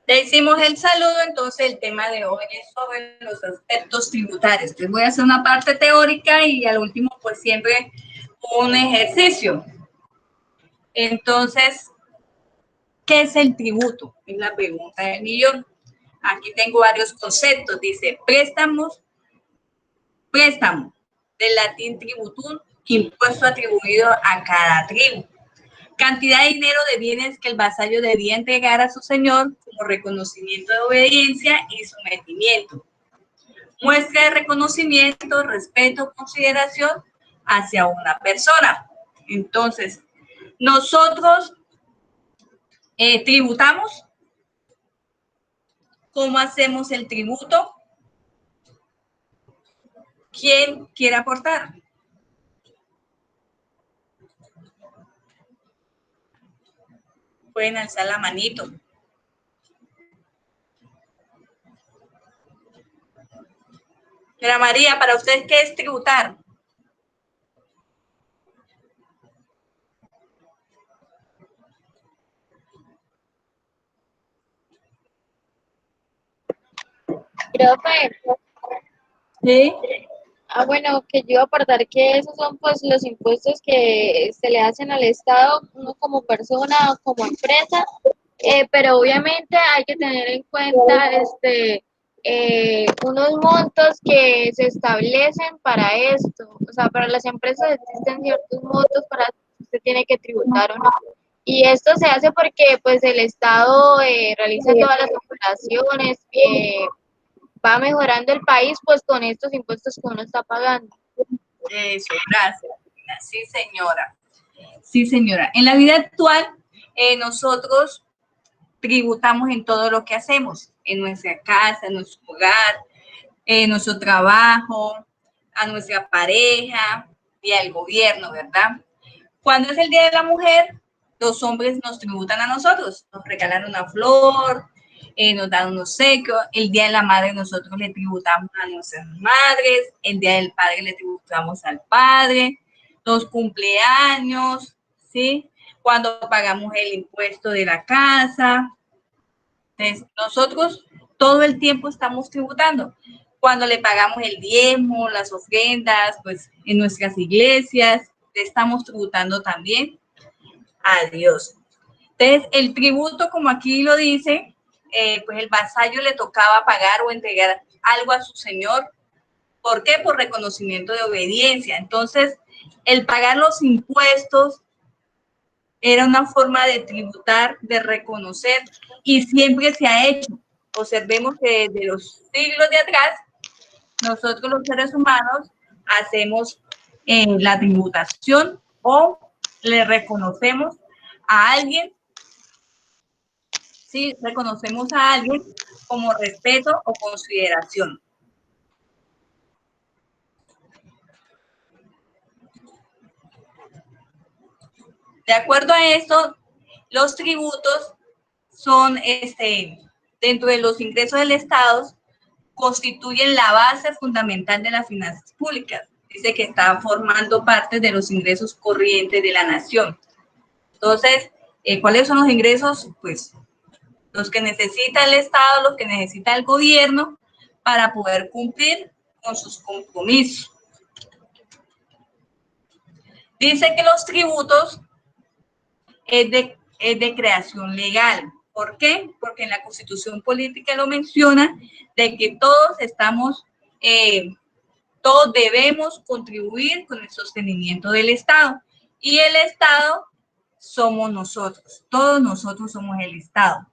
Ya hicimos el saludo, entonces el tema de hoy es sobre los aspectos tributarios. Entonces voy a hacer una parte teórica y al último pues siempre un ejercicio. Entonces, ¿qué es el tributo? Es la pregunta del millón. Aquí tengo varios conceptos. Dice préstamo, del latín tributum, impuesto atribuido a cada tribu. Cantidad de dinero de bienes que el vasallo debía entregar a su señor como reconocimiento de obediencia y sometimiento. Muestra de reconocimiento, respeto, consideración hacia una persona. Entonces, nosotros tributamos. ¿Cómo hacemos el tributo? ¿Quién quiere aportar? Pueden alzar la manito. Señora María, ¿para usted qué es tributar? Profe, ¿Sí? bueno, que yo iba a aportar que esos son pues los impuestos que se le hacen al Estado, uno como persona o como empresa, pero obviamente hay que tener en cuenta unos montos que se establecen para esto. O sea, para las empresas existen ciertos montos para que usted tiene que tributar o no. Y esto se hace porque pues el Estado realiza todas las operaciones, va mejorando el país pues con estos impuestos que uno está pagando. Eso, gracias. Sí, señora. Sí, señora. En la vida actual, nosotros tributamos en todo lo que hacemos, en nuestra casa, en nuestro hogar, en nuestro trabajo, a nuestra pareja y al gobierno, ¿verdad? Cuando es el Día de la Mujer, los hombres nos tributan a nosotros, nos regalan una flor, nos dan un obsequio. El Día de la Madre nosotros le tributamos a nuestras madres, el Día del Padre le tributamos al padre, los cumpleaños, ¿sí? Cuando pagamos el impuesto de la casa. Entonces, nosotros todo el tiempo estamos tributando. Cuando le pagamos el diezmo, las ofrendas, pues en nuestras iglesias, le estamos tributando también a Dios. Entonces, el tributo, como aquí lo dice, pues el vasallo le tocaba pagar o entregar algo a su señor. ¿Por qué? Por reconocimiento de obediencia. Entonces, el pagar los impuestos era una forma de tributar, de reconocer, y siempre se ha hecho. Observemos que desde los siglos de atrás, nosotros los seres humanos hacemos la tributación o le reconocemos a alguien, sí, reconocemos a alguien como respeto o consideración. De acuerdo a esto, los tributos son, dentro de los ingresos del Estado, constituyen la base fundamental de las finanzas públicas. Dice que está formando parte de los ingresos corrientes de la nación. Entonces, ¿cuáles son los ingresos? Pues los que necesita el Estado, los que necesita el gobierno para poder cumplir con sus compromisos. Dice que los tributos es de creación legal. ¿Por qué? Porque en la Constitución Política lo menciona, de que todos debemos contribuir con el sostenimiento del Estado. Y el Estado somos nosotros, todos nosotros somos el Estado.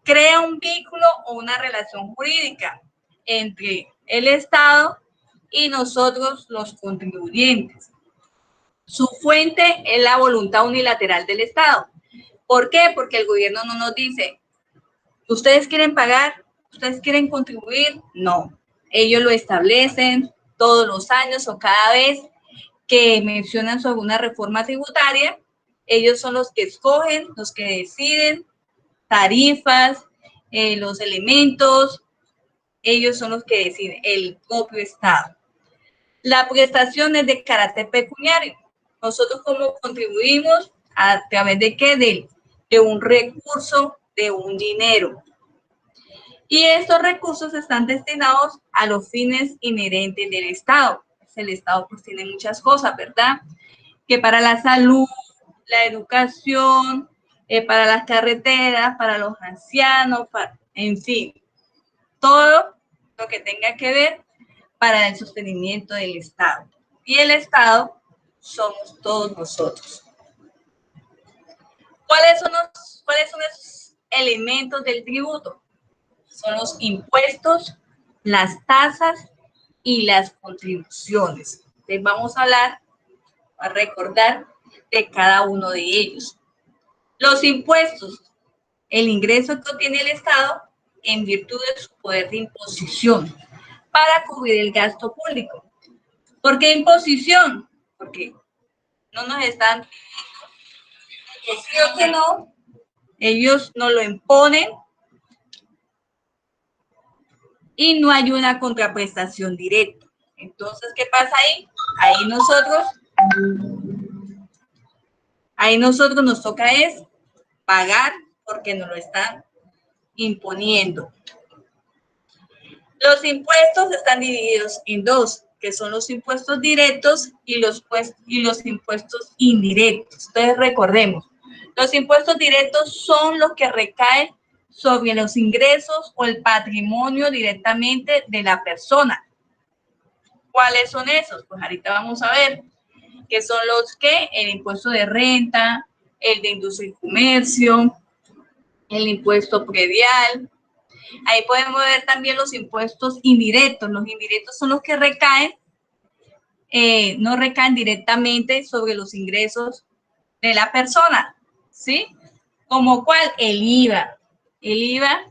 Crea un vínculo o una relación jurídica entre el Estado y nosotros los contribuyentes. Su fuente es la voluntad unilateral del Estado. ¿Por qué? Porque el gobierno no nos dice, ¿ustedes quieren pagar? ¿Ustedes quieren contribuir? No. Ellos lo establecen todos los años o cada vez que mencionan sobre una reforma tributaria. Ellos son los que escogen, los que deciden tarifas, los elementos. Ellos son los que deciden, el propio Estado. La prestación es de carácter pecuniario. Nosotros cómo contribuimos, a través de qué, de un recurso, de un dinero. Y estos recursos están destinados a los fines inherentes del Estado. El Estado pues tiene muchas cosas, ¿verdad? Que para la salud, la educación, para las carreteras, para los ancianos, en fin, todo lo que tenga que ver para el sostenimiento del Estado. Y el Estado somos todos nosotros. ¿Cuáles son esos elementos del tributo? Son los impuestos, las tasas y las contribuciones. Entonces vamos a hablar, a recordar de cada uno de ellos. Los impuestos, el ingreso que obtiene el Estado en virtud de su poder de imposición para cubrir el gasto público. ¿Por qué imposición? Porque no nos están que sí o que no, ellos nos lo imponen y no hay una contraprestación directa. Entonces, ¿qué pasa ahí? Ahí nosotros nos toca es pagar porque nos lo están imponiendo. Los impuestos están divididos en dos, que son los impuestos directos y los impuestos indirectos. Entonces, recordemos, los impuestos directos son los que recaen sobre los ingresos o el patrimonio directamente de la persona. ¿Cuáles son esos? Pues ahorita vamos a ver, que son los que el impuesto de renta, el de industria y comercio, el impuesto predial. Ahí podemos ver también los impuestos indirectos. Los indirectos son los que recaen, no recaen directamente sobre los ingresos de la persona, ¿sí? Como cuál, el IVA. El IVA,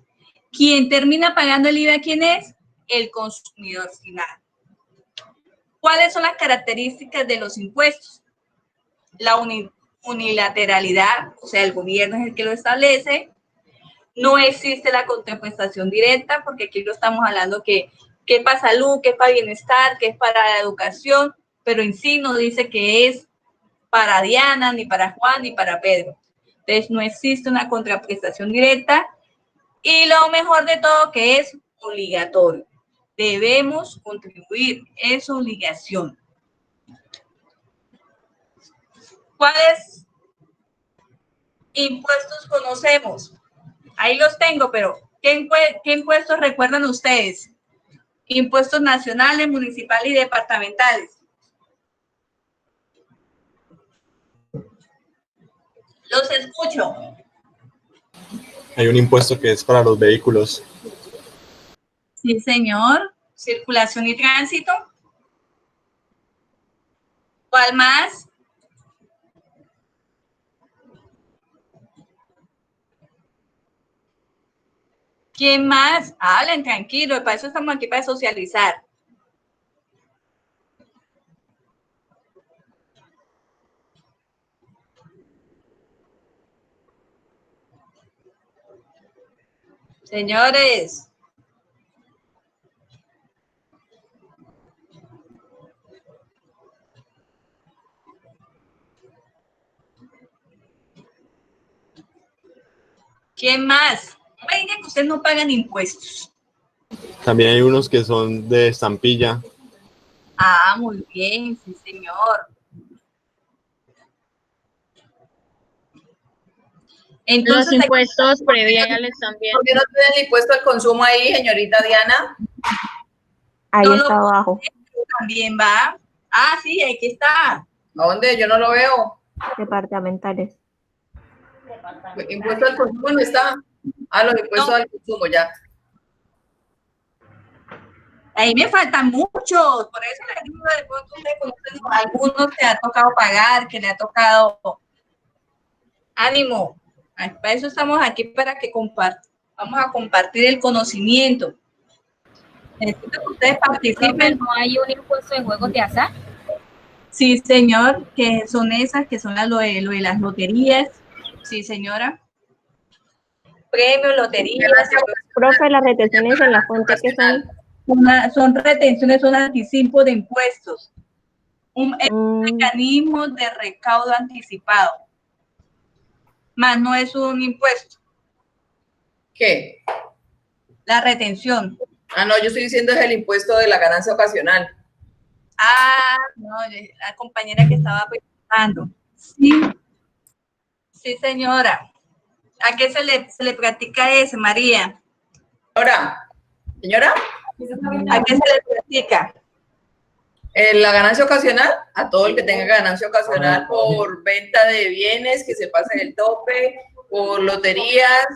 quien termina pagando el IVA, ¿quién es? El consumidor final. ¿Cuáles son las características de los impuestos? La unilateralidad, o sea, el gobierno es el que lo establece. No existe la contraprestación directa, porque aquí lo estamos hablando que es para salud, que es para bienestar, que es para la educación, pero en sí no dice que es para Diana, ni para Juan, ni para Pedro. Entonces, no existe una contraprestación directa. Y lo mejor de todo, que es obligatorio. Debemos contribuir, es obligación. ¿Cuáles impuestos conocemos? Ahí los tengo, pero ¿qué impuestos recuerdan ustedes? Impuestos nacionales, municipales y departamentales. Los escucho. Hay un impuesto que es para los vehículos. Sí, señor. Circulación y tránsito. ¿Cuál más? ¿Quién más? Hablen tranquilo, para eso estamos aquí, para socializar. Señores. ¿Quién más? Oiga, que ustedes no pagan impuestos. También hay unos que son de estampilla. Ah, muy bien, sí, señor. Entonces, los impuestos prediales también. ¿Por qué no tiene el impuesto al consumo ahí, señorita Diana? Ahí no está abajo. También va. Ah, sí, aquí está. ¿A dónde? Yo no lo veo. Departamentales. Impuesto al consumo no está. Ah, los impuestos al consumo, ya. Ahí me faltan muchos, por eso les digo, de pronto ustedes conocen algunos que ha tocado pagar, que le ha tocado. Ánimo, para eso estamos aquí, para que vamos a compartir el conocimiento. Necesito que ustedes participen. ¿No hay un impuesto de juegos de azar? Sí, señor, que son esas, que son lo de las loterías. Sí, señora. Premios, loterías. Profe, las retenciones en la fuente que son retenciones, son anticipos de impuestos. Es un mecanismo de recaudo anticipado. Más no es un impuesto. ¿Qué? La retención. Ah, no, yo estoy diciendo es el impuesto de la ganancia ocasional. Ah, no, la compañera que estaba preguntando. Sí, sí, señora. ¿A qué se le practica ese, María? Señora, ¿A qué se le practica? la ganancia ocasional, a todo el que tenga ganancia ocasional por venta de bienes que se pasen el tope, por loterías,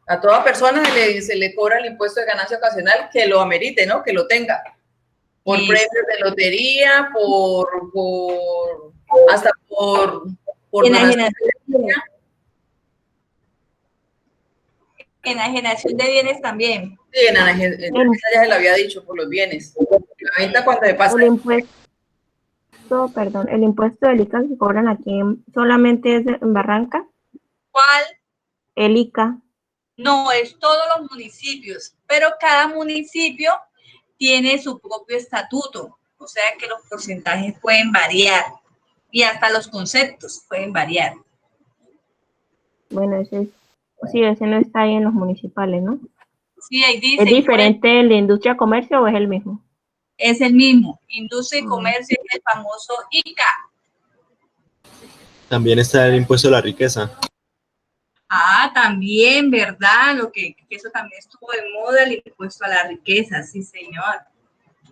a toda persona se le cobra el impuesto de ganancia ocasional que lo amerite, ¿no? Que lo tenga. Por Sí. premios de lotería, hasta por Enajenación donaciones. de bienes. Enajenación de bienes también. Sí, ya se lo había dicho, por los bienes. La venta cuando se pasa. El impuesto del ICA que cobran aquí solamente es en Barranca. ¿Cuál? El ICA. No, es todos los municipios, pero cada municipio tiene su propio estatuto, o sea que los porcentajes pueden variar y hasta los conceptos pueden variar. Bueno, ese no está ahí en los municipales, ¿no? Sí, ahí dice. ¿Es diferente el de industria comercio o es el mismo? Es el mismo, industria y comercio es el famoso ICA. También está el impuesto a la riqueza. Ah, también, ¿verdad? Que eso también estuvo de moda, el impuesto a la riqueza, sí, señor.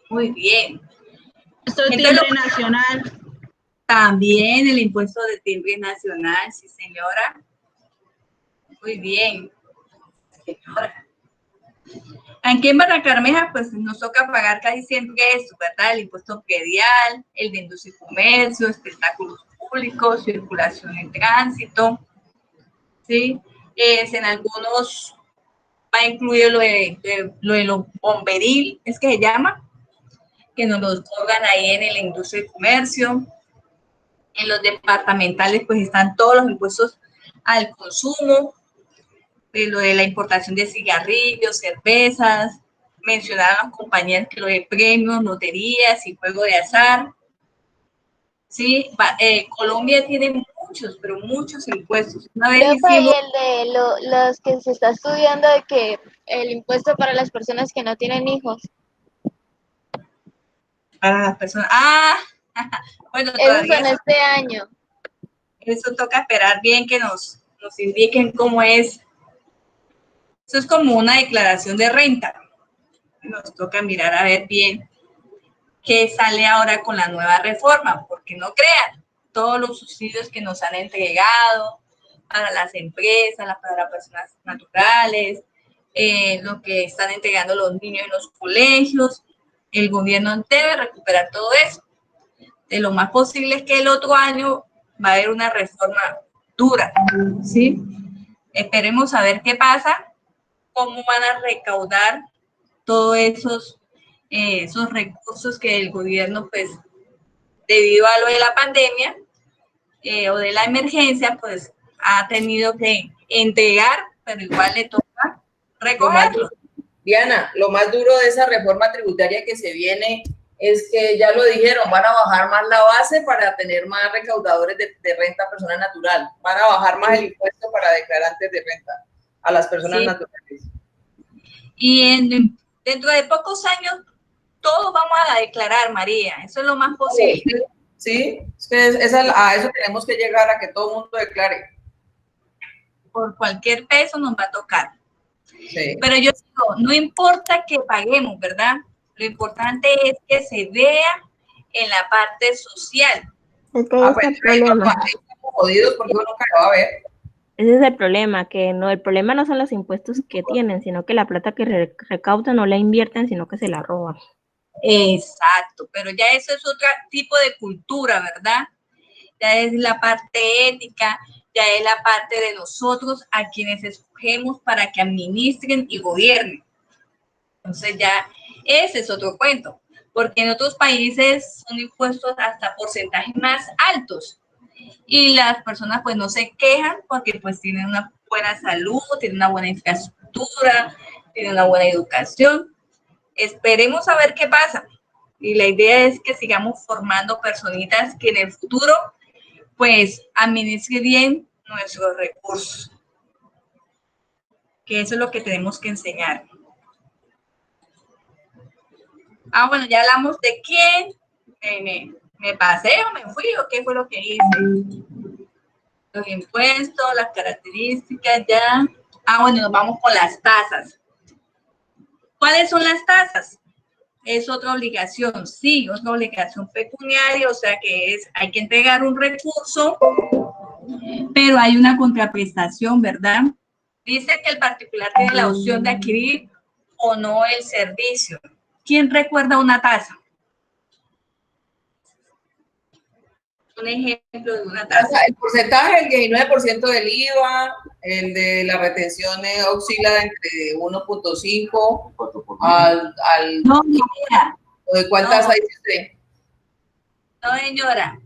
Muy bien. Esto es timbre nacional. También el impuesto de timbre nacional, sí, señora. Muy bien, señora. Aquí en Barrancabermeja, pues nos toca pagar casi siempre eso, ¿verdad? El impuesto predial, el de industria y comercio, espectáculos públicos, circulación en tránsito, ¿sí? En algunos va incluido lo de lo bomberil, es que se llama, que nos lo cobran ahí en la industria y comercio. En los departamentales, pues están todos los impuestos al consumo, de lo de la importación de cigarrillos, cervezas, mencionaron las compañías que lo de premios, loterías y juego de azar. Sí, Colombia tiene muchos, pero muchos impuestos. Una vez Profe, y hicimos, el de los que se está estudiando de que el impuesto para las personas que no tienen hijos, para las personas, bueno, esos todavía son este año. eso toca esperar bien que nos indiquen cómo es. Eso es como una declaración de renta. Nos toca mirar a ver bien qué sale ahora con la nueva reforma, porque no crean, todos los subsidios que nos han entregado para las empresas, para las personas naturales, lo que están entregando los niños en los colegios, el gobierno debe recuperar todo eso. De lo más posible es que el otro año va a haber una reforma dura, ¿sí? Esperemos a ver qué pasa, cómo van a recaudar todos esos recursos que el gobierno, pues, debido a lo de la pandemia o de la emergencia, pues, ha tenido que entregar, pero igual le toca recogerlo. Diana, lo más duro de esa reforma tributaria que se viene es que ya lo dijeron, van a bajar más la base para tener más recaudadores de renta a persona natural, van a bajar más el impuesto para declarantes de renta a las personas naturales. Y dentro de pocos años, todos vamos a declarar, María, eso es lo más posible. Sí, a eso tenemos que llegar, a que todo el mundo declare. Por cualquier peso nos va a tocar. Sí. Pero yo digo, no importa que paguemos, ¿verdad? Lo importante es que se vea en la parte social. Es que ahí está el problema. Estamos jodidos porque uno nunca lo va a ver. Ese es el problema, que no, el problema no son los impuestos que tienen, sino que la plata que recaudan no la invierten, sino que se la roban. Exacto, pero ya eso es otro tipo de cultura, ¿verdad? Ya es la parte ética, ya es la parte de nosotros a quienes escogemos para que administren y gobiernen. Entonces ya ese es otro cuento, porque en otros países son impuestos hasta porcentajes más altos y las personas pues no se quejan porque pues tienen una buena salud, tienen una buena infraestructura, tienen una buena educación. Esperemos a ver qué pasa. Y la idea es que sigamos formando personitas que en el futuro, pues, administren bien nuestros recursos, que eso es lo que tenemos que enseñar. Bueno, ya hablamos de quién, me pasé o me fui o qué fue lo que hice. Los impuestos, las características, ya. Bueno, nos vamos con las tasas. ¿Cuáles son las tasas? Es otra obligación, sí, otra obligación pecuniaria, o sea que hay que entregar un recurso, pero hay una contraprestación, ¿verdad? Dice que el particular tiene la opción de adquirir o no el servicio. ¿Quién recuerda una tasa? Un ejemplo de una tasa. El porcentaje, el 19% del IVA, el de la retención oscila entre 1.5 al... No, señora. ¿De cuál No. tasa dice usted? No, señora.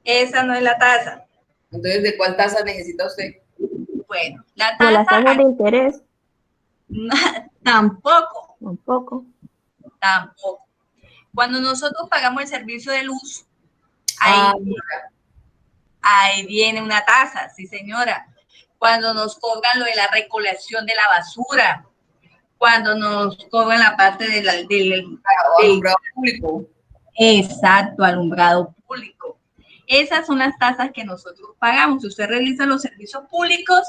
Esa no es la tasa. Entonces, ¿de cuál tasa necesita usted? Bueno, la Como las tasa... tasas de interés. Tampoco. Tampoco. Tampoco. Cuando nosotros pagamos el servicio de luz, ahí viene una tasa, sí señora. Cuando nos cobran lo de la recolección de la basura, cuando nos cobran la parte del alumbrado público. Exacto, alumbrado público. Esas son las tasas que nosotros pagamos. Si usted revisa los servicios públicos,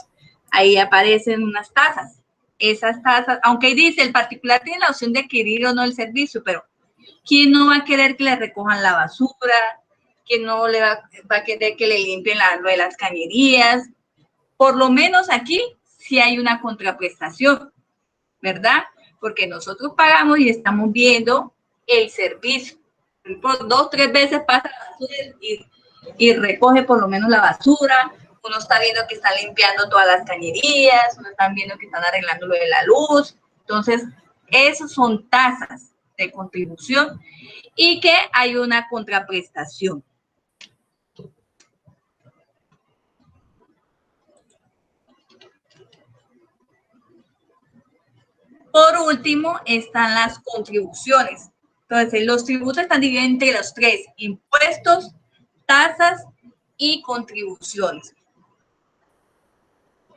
ahí aparecen unas tasas. Esas tasas, aunque dice el particular tiene la opción de adquirir o no el servicio, pero ¿quién no va a querer que le recojan la basura? ¿Quién no le va a querer que le limpien lo de las cañerías? Por lo menos aquí sí hay una contraprestación, ¿verdad? Porque nosotros pagamos y estamos viendo el servicio. Por 2 o 3 veces pasa la basura y recoge por lo menos la basura. Uno está viendo que están limpiando todas las cañerías, uno está viendo que están arreglando lo de la luz. Entonces, esas son tasas de contribución y que hay una contraprestación. Por último, están las contribuciones. Entonces, los tributos están divididos entre los 3, impuestos, tasas y contribuciones.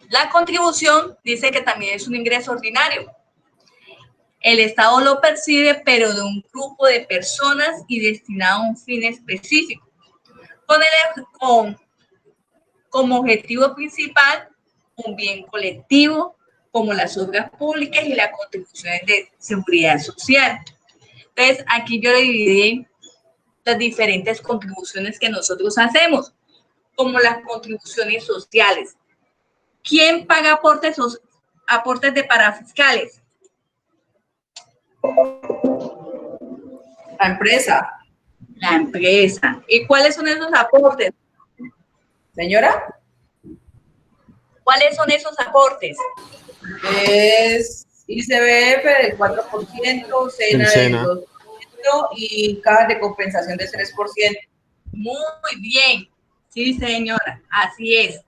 La contribución dice que también es un ingreso ordinario. El Estado lo percibe, pero de un grupo de personas y destinado a un fin específico, como objetivo principal un bien colectivo, como las obras públicas y las contribuciones de seguridad social. Entonces, aquí yo le dividí las diferentes contribuciones que nosotros hacemos, como las contribuciones sociales. ¿Quién paga aportes de parafiscales? La empresa. La empresa. ¿Y cuáles son esos aportes? Señora. ¿Cuáles son esos aportes? Es ICBF del 4%, SENA del 2% y cajas de compensación del 3%. Muy bien. Sí, señora. Así es.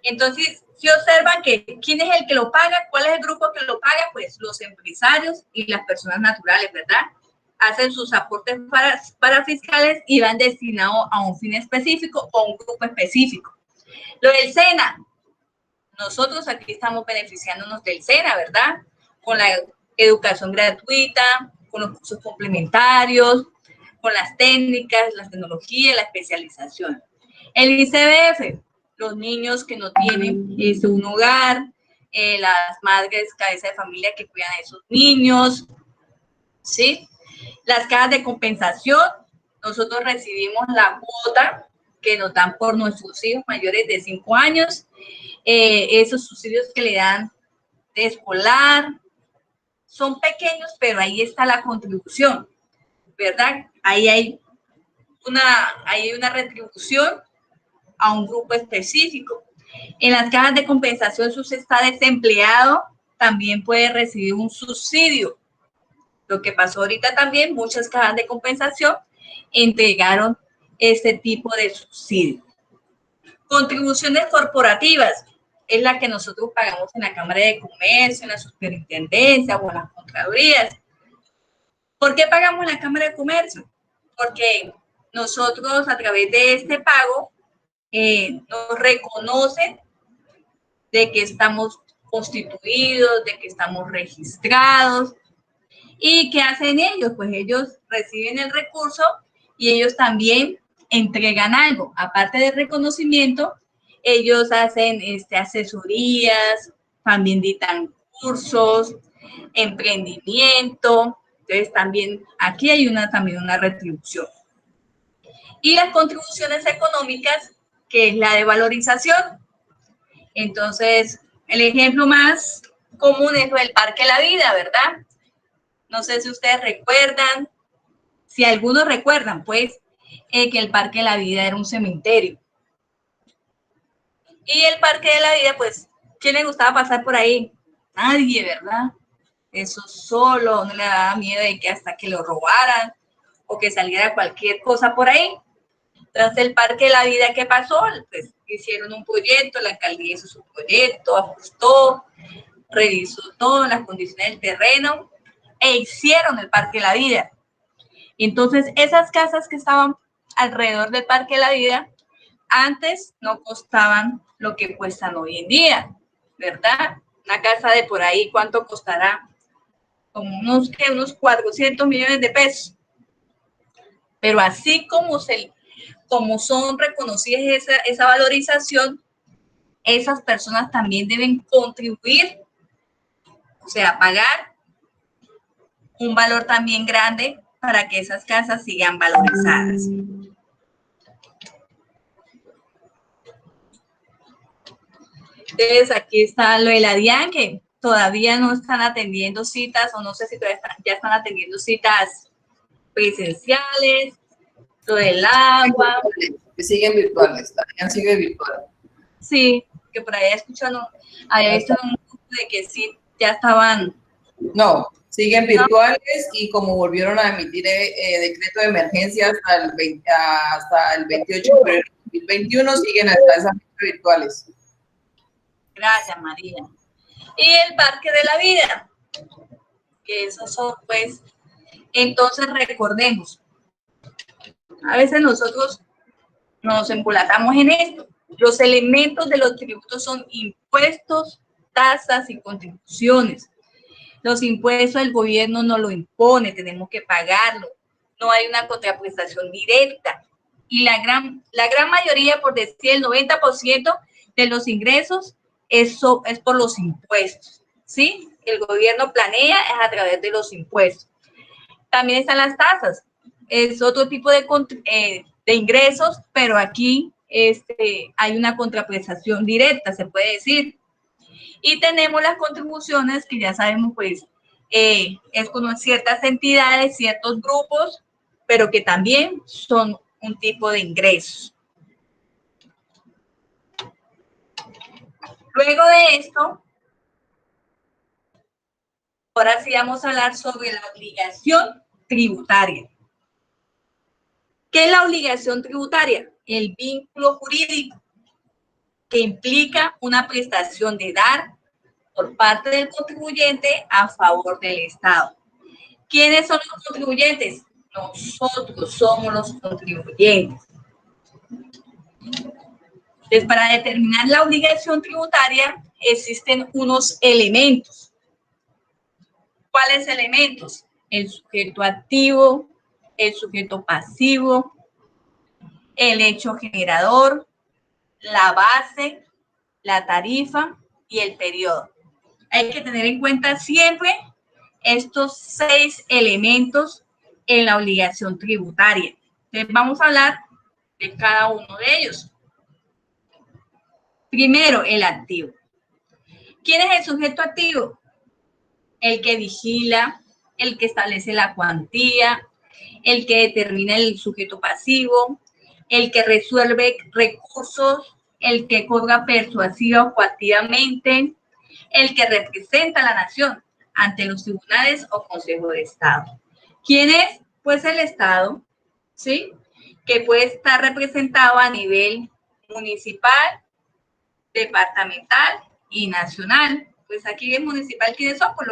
Entonces, si observan que quién es el que lo paga, cuál es el grupo que lo paga, pues los empresarios y las personas naturales, ¿verdad? Hacen sus aportes parafiscales y van destinados a un fin específico o a un grupo específico. Lo del SENA, nosotros aquí estamos beneficiándonos del SENA, ¿verdad? Con la educación gratuita, con los cursos complementarios, con las técnicas, las tecnologías, la especialización. El ICBF, los niños que no tienen un hogar, las madres cabeza de familia que cuidan a esos niños, ¿sí? Las cajas de compensación, nosotros recibimos la cuota que nos dan por nuestros hijos mayores de 5 años, esos subsidios que le dan de escolar, son pequeños, pero ahí está la contribución, ¿verdad? Ahí hay una retribución a un grupo específico. En las cajas de compensación, si usted está desempleado, también puede recibir un subsidio. Lo que pasó ahorita también, muchas cajas de compensación entregaron este tipo de subsidio. Contribuciones corporativas es la que nosotros pagamos en la Cámara de Comercio, en la Superintendencia o en las Contralorías. ¿Por qué pagamos en la Cámara de Comercio? Porque nosotros a través de este pago nos reconocen de que estamos constituidos, de que estamos registrados. ¿Y qué hacen ellos? Pues ellos reciben el recurso y ellos también entregan algo. Aparte del reconocimiento, ellos hacen asesorías, también dictan cursos, emprendimiento. Entonces también aquí hay también una retribución. Y las contribuciones económicas, que es la de valorización. Entonces, el ejemplo más común es el Parque La Vida, ¿verdad? No sé si ustedes recuerdan, si algunos recuerdan, pues, que el Parque La Vida era un cementerio. Y el Parque de la Vida, pues, ¿quién le gustaba pasar por ahí? Nadie, ¿verdad? Eso solo, no le daba miedo de que hasta que lo robaran o que saliera cualquier cosa por ahí. Entonces, el Parque de la Vida, ¿qué pasó? Pues hicieron un proyecto, la alcaldía hizo su proyecto, ajustó, revisó todas las condiciones del terreno e hicieron el Parque de la Vida. Entonces, esas casas que estaban alrededor del Parque de la Vida, antes no costaban lo que cuestan hoy en día, ¿verdad? Una casa de por ahí, ¿cuánto costará? Como unos 400 millones de pesos. Pero así como son reconocidas esa valorización, esas personas también deben contribuir, o sea, pagar un valor también grande para que esas casas sigan valorizadas. Entonces, aquí está lo de la DIAN, que todavía no están atendiendo citas, o no sé si todavía ya están atendiendo citas presenciales, lo del agua. Que siguen virtuales, la DIAN sigue virtual. Sí, que por ahí había visto un grupo de que sí, ya estaban. No, siguen virtuales y como volvieron a emitir decreto de emergencia hasta el 28 de febrero de 2021, siguen hasta esas virtuales. Gracias, María. Y el Parque de la Vida, que esos son, pues, entonces recordemos, a veces nosotros nos embolatamos en esto. Los elementos de los tributos son impuestos, tasas y contribuciones. Los impuestos el gobierno no lo impone, tenemos que pagarlo. No hay una contraprestación directa. Y la gran mayoría, por decir el 90% de los ingresos, eso es por los impuestos, ¿sí? El gobierno planea es a través de los impuestos. También están las tasas. Es otro tipo de ingresos, pero aquí hay una contraprestación directa, se puede decir. Y tenemos las contribuciones que ya sabemos, pues, es con ciertas entidades, ciertos grupos, pero que también son un tipo de ingresos. Luego de esto, ahora sí vamos a hablar sobre la obligación tributaria. ¿Qué es la obligación tributaria? El vínculo jurídico que implica una prestación de dar por parte del contribuyente a favor del Estado. ¿Quiénes son los contribuyentes? Nosotros somos los contribuyentes. Entonces, para determinar la obligación tributaria existen unos elementos. ¿Cuáles elementos? El sujeto activo, el sujeto pasivo, el hecho generador, la base, la tarifa y el periodo. Hay que tener en cuenta siempre estos 6 elementos en la obligación tributaria. Entonces, vamos a hablar de cada uno de ellos. Primero, el activo. ¿Quién es el sujeto activo? El que vigila, el que establece la cuantía, el que determina el sujeto pasivo, el que resuelve recursos, el que cobra persuasiva o coactivamente, el que representa a la nación ante los tribunales o Consejo de Estado. ¿Quién es? Pues el Estado, ¿sí? Que puede estar representado a nivel municipal, departamental y nacional. Pues aquí en municipal, ¿quiénes son? Pues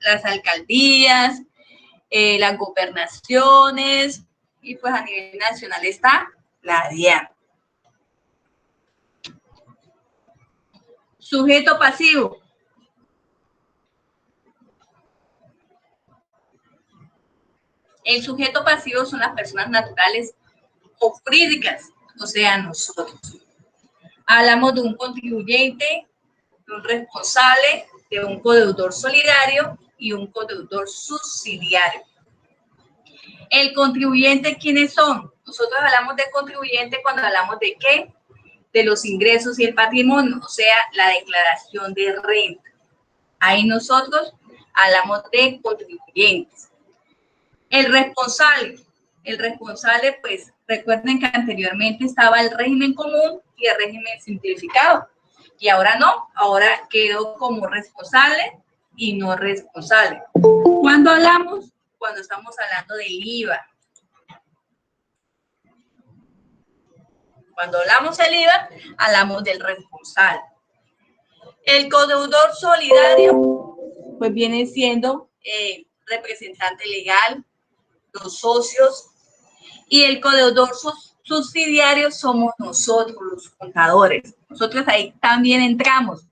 las alcaldías, las gobernaciones, y pues a nivel nacional está la DIAN. Sujeto pasivo. El sujeto pasivo son las personas naturales o jurídicas, o sea, nosotros. Hablamos de un contribuyente, de un responsable, de un codeudor solidario y un codeudor subsidiario. El contribuyente, ¿quiénes son? Nosotros hablamos de contribuyente cuando hablamos de ¿qué? De los ingresos y el patrimonio, o sea, la declaración de renta. Ahí nosotros hablamos de contribuyentes. El responsable, pues recuerden que anteriormente estaba el régimen común y el régimen simplificado. Y ahora no, ahora quedó como responsable y no responsable. ¿Cuándo hablamos? Cuando estamos hablando del IVA. Cuando hablamos del IVA, hablamos del responsable. El codeudor solidario, pues viene siendo representante legal, los socios, y el codeudor subsidiario somos nosotros, los contadores. Nosotros ahí también entramos,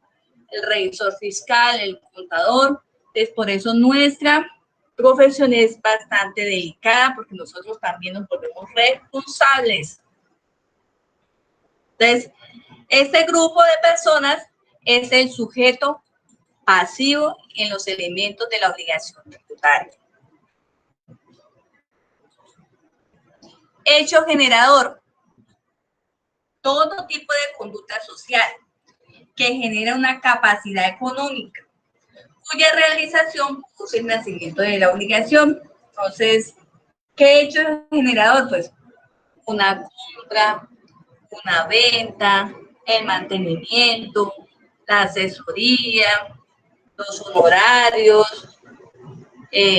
el revisor fiscal, el contador. Entonces, por eso nuestra profesión es bastante delicada, porque nosotros también nos volvemos responsables. Entonces, este grupo de personas es el sujeto pasivo en los elementos de la obligación tributaria. Hecho generador. Todo tipo de conducta social que genera una capacidad económica, cuya realización produce el nacimiento de la obligación. Entonces, ¿qué hecho generador? Pues una compra, una venta, el mantenimiento, la asesoría, los honorarios,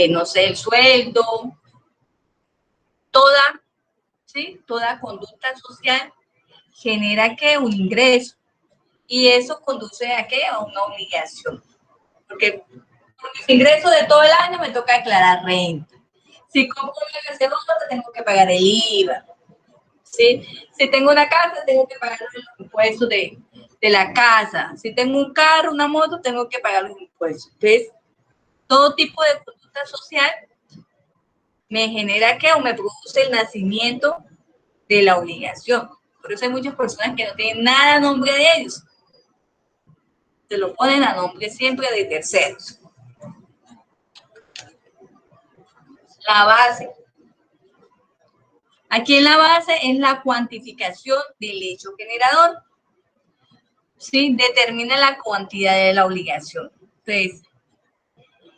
no sé, el sueldo, toda conducta social genera ¿qué? Un ingreso. Y eso conduce ¿a qué? A una obligación. Porque por mis ingresos de todo el año me toca declarar renta. Si compro una gaseosa, tengo que pagar el IVA. ¿Sí? Si tengo una casa, tengo que pagar los impuestos de la casa. Si tengo un carro, una moto, tengo que pagar los impuestos. Entonces, todo tipo de conducta social me genera ¿qué? O me produce el nacimiento de la obligación. Por eso hay muchas personas que no tienen nada a nombre de ellos. Se lo ponen a nombre siempre de terceros. La base. Aquí en la base es la cuantificación del hecho generador. ¿Sí? Determina la cantidad de la obligación. Entonces,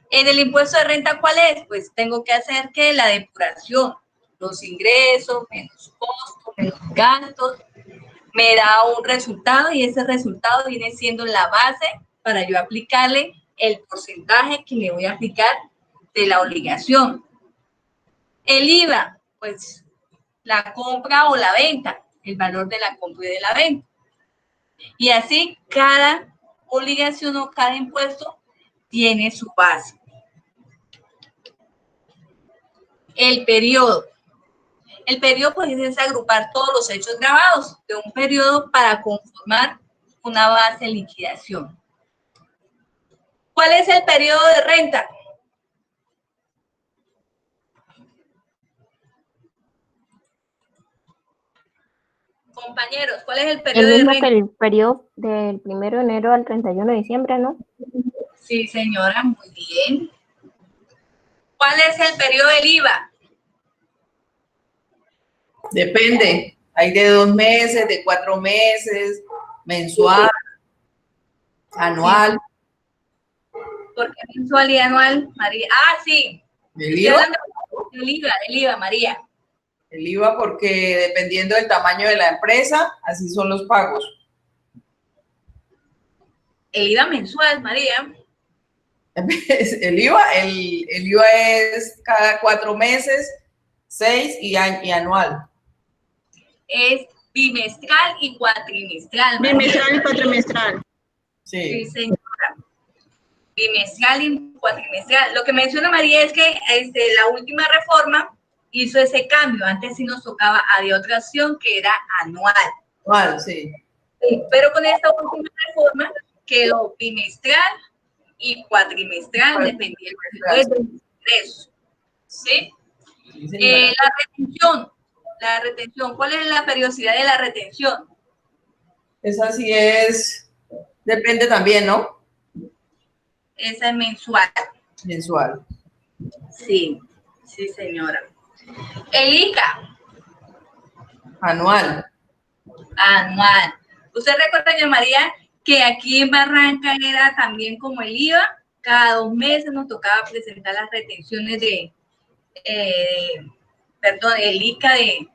en el impuesto de renta, ¿cuál es? Pues tengo que hacer que la depuración, los ingresos, menos costos, menos gastos, me da un resultado y ese resultado viene siendo la base para yo aplicarle el porcentaje que le voy a aplicar de la obligación. El IVA, pues la compra o la venta, el valor de la compra y de la venta. Y así cada obligación o cada impuesto tiene su base. El periodo. El periodo pues es agrupar todos los hechos grabados de un periodo para conformar una base de liquidación. ¿Cuál es el periodo de renta? Compañeros, ¿cuál es el periodo El mismo de renta? que el periodo del 1 de enero al 31 de diciembre, ¿no? Sí, señora, muy bien. ¿Cuál es el periodo del IVA? Depende. Hay de 2 meses, de 4 meses, mensual, anual. ¿Por qué mensual y anual, María? Ah, sí. ¿El IVA? El IVA, María. El IVA porque dependiendo del tamaño de la empresa, así son los pagos. El IVA mensual, María. El IVA es cada 4 meses, 6 y anual. Es bimestral y cuatrimestral. María. Bimestral y cuatrimestral. Sí, señora. Bimestral y cuatrimestral. Lo que menciona María es que la última reforma hizo ese cambio. Antes sí nos tocaba, había otra opción que era anual. Anual, sí. Sí, pero con esta última reforma quedó bimestral y cuatrimestral, dependiendo pues, del ingreso. ¿Sí? Sí, señora. La retención, ¿cuál es la periodicidad de la retención? Esa sí es, depende también, ¿no? Esa es mensual. Mensual. Sí, sí, señora. El ICA, Anual. anual. ¿Usted recuerda, doña María, que aquí en Barranca era también como el IVA? Cada 2 meses nos tocaba presentar las retenciones perdón, el ICA de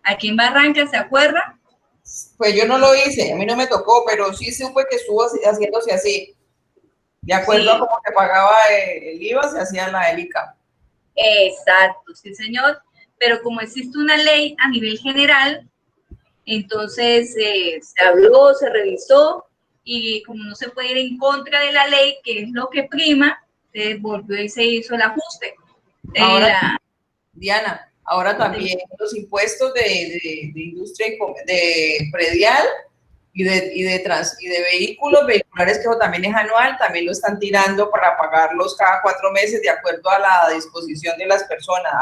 aquí en Barranca, ¿se acuerda? Pues yo no lo hice, a mí no me tocó, pero sí supe que estuvo haciéndose así. De acuerdo a Sí. cómo se pagaba el IVA, se hacía la ELICA. Exacto, sí, señor. Pero como existe una ley a nivel general, entonces se habló, se revisó y como no se puede ir en contra de la ley, que es lo que prima, se volvió y se hizo el ajuste. Ahora, Diana, ahora también los impuestos de industria de predial y de vehículos vehiculares, que eso también es anual, también lo están tirando para pagarlos cada 4 meses de acuerdo a la disposición de las personas.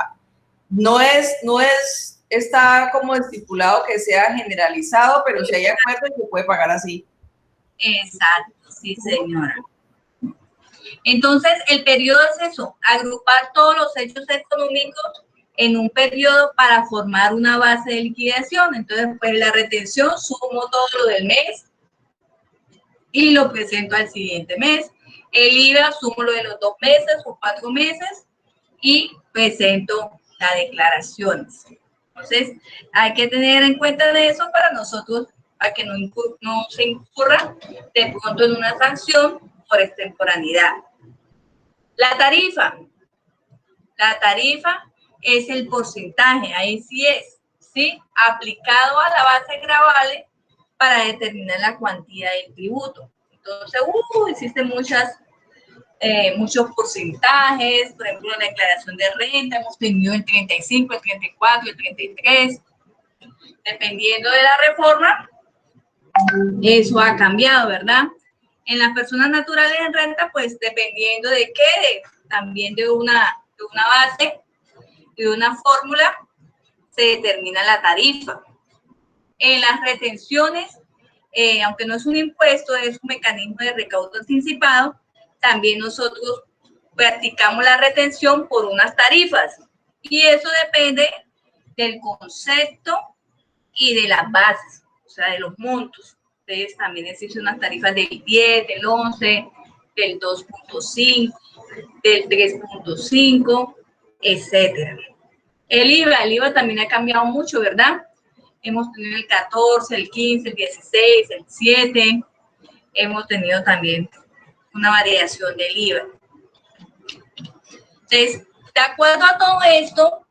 Está como estipulado que sea generalizado, pero si hay acuerdo se puede pagar así. Exacto, sí, señora. Entonces, el periodo es eso, agrupar todos los hechos económicos en un periodo para formar una base de liquidación. Entonces, pues la retención sumo todo lo del mes y lo presento al siguiente mes. El IVA sumo lo de los 2 meses o 4 meses y presento las declaraciones. Entonces, hay que tener en cuenta de eso para nosotros, para que no se incurra de pronto en una sanción por extemporaneidad. La tarifa es el porcentaje, ahí sí es, ¿sí? Aplicado a la base gravable para determinar la cuantía del tributo. Entonces, existen muchos porcentajes, por ejemplo, la declaración de renta, hemos tenido el 35, el 34, el 33, dependiendo de la reforma, eso ha cambiado, ¿verdad? En las personas naturales en renta, pues dependiendo de qué, también de una base y de una fórmula, se determina la tarifa. En las retenciones, aunque no es un impuesto, es un mecanismo de recaudo anticipado, también nosotros practicamos la retención por unas tarifas. Y eso depende del concepto y de las bases, o sea, de los montos. Entonces, también existen unas tarifas del 10, del 11, del 2.5, del 3.5, etcétera. El IVA también ha cambiado mucho, ¿verdad? Hemos tenido el 14, el 15, el 16, el 7. Hemos tenido también una variación del IVA. Entonces, de acuerdo a todo esto,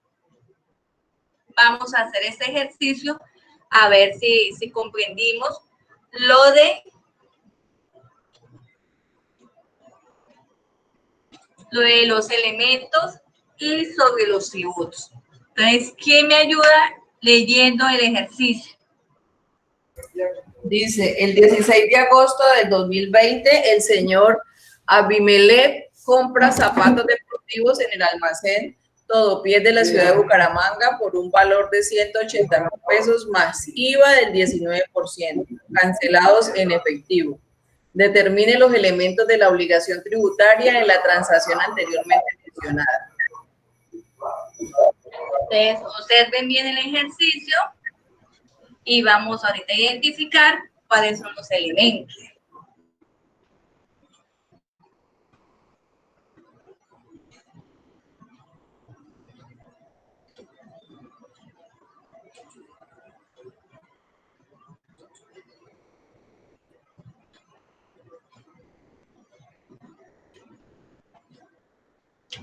vamos a hacer este ejercicio a ver si comprendimos lo de los elementos y sobre los tributos. Entonces, ¿quién me ayuda leyendo el ejercicio? Dice, el 16 de agosto del 2020, el señor Abimelech compra zapatos deportivos en el almacén Todopies de la ciudad de Bucaramanga por un valor de 180.000 pesos más IVA del 19%, cancelados en efectivo. Determine los elementos de la obligación tributaria en la transacción anteriormente mencionada. Entonces, observen bien el ejercicio y vamos ahorita a identificar cuáles son los elementos.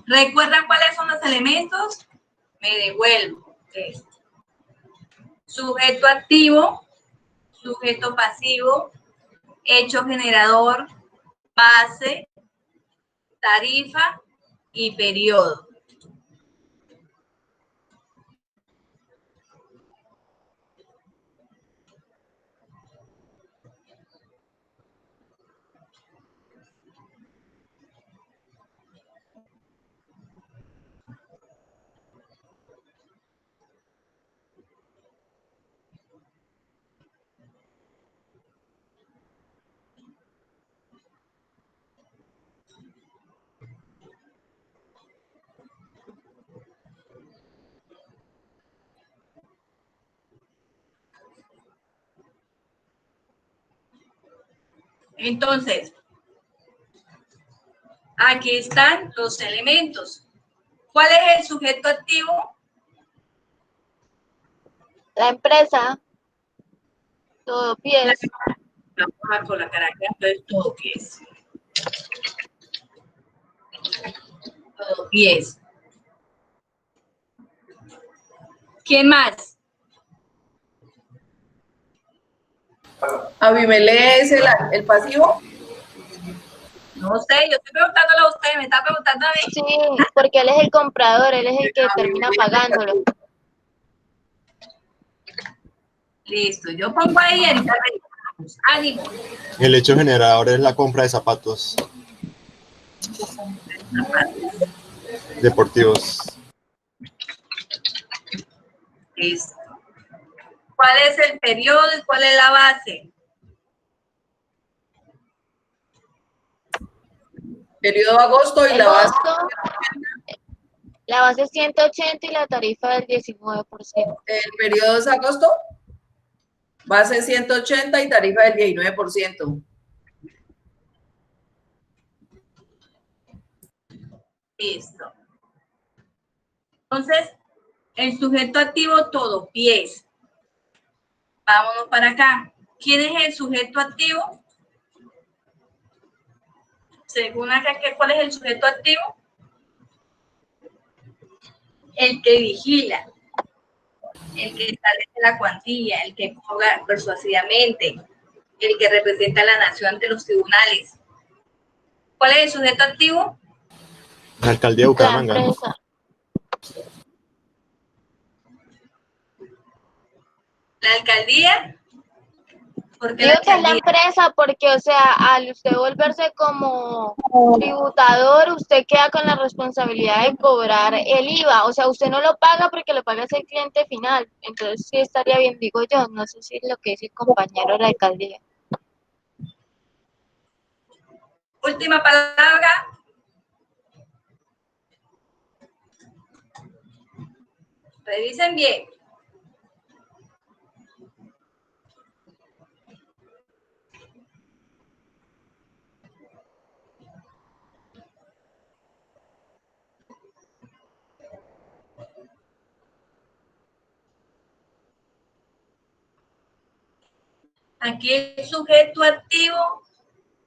¿Recuerdan cuáles son los elementos? Me devuelvo. Sujeto activo, sujeto pasivo, hecho generador, base, tarifa y periodo. Entonces, aquí están los elementos. ¿Cuál es el sujeto activo? La empresa, todo pies. Vamos a colocar acá, entonces todo pies. Todo pies. ¿Qué más? Abimelech es el pasivo. No sé, yo estoy preguntándole a usted, me está preguntando a mí. Sí, porque él es el comprador, él es el que termina pagándolo. Listo, yo pongo ahí ahorita revisamos. Ánimo. El hecho generador es la compra de zapatos deportivos. Listo. ¿Cuál es el periodo y cuál es la base? Periodo agosto y la base. La base es 180 y la tarifa del 19%. El periodo es agosto. Base 180 y tarifa del 19%. Listo. Entonces, el sujeto activo todo pies. Vámonos para acá. ¿Quién es el sujeto activo? Según acá, ¿cuál es el sujeto activo? El que vigila, el que establece la cuantía, el que cobra persuasivamente, el que representa a la nación ante los tribunales. ¿Cuál es el sujeto activo? La alcaldía de La Bucaramanga. empresa. ¿La alcaldía? ¿Por qué Digo la que es la alcaldía? empresa porque, o sea, al usted volverse como tributador, usted queda con la responsabilidad de cobrar el IVA. O sea, usted no lo paga porque lo paga el cliente final. Entonces sí estaría bien, digo yo. No sé si es lo que dice el compañero de la alcaldía. Última palabra. Revisen bien. Aquí el sujeto activo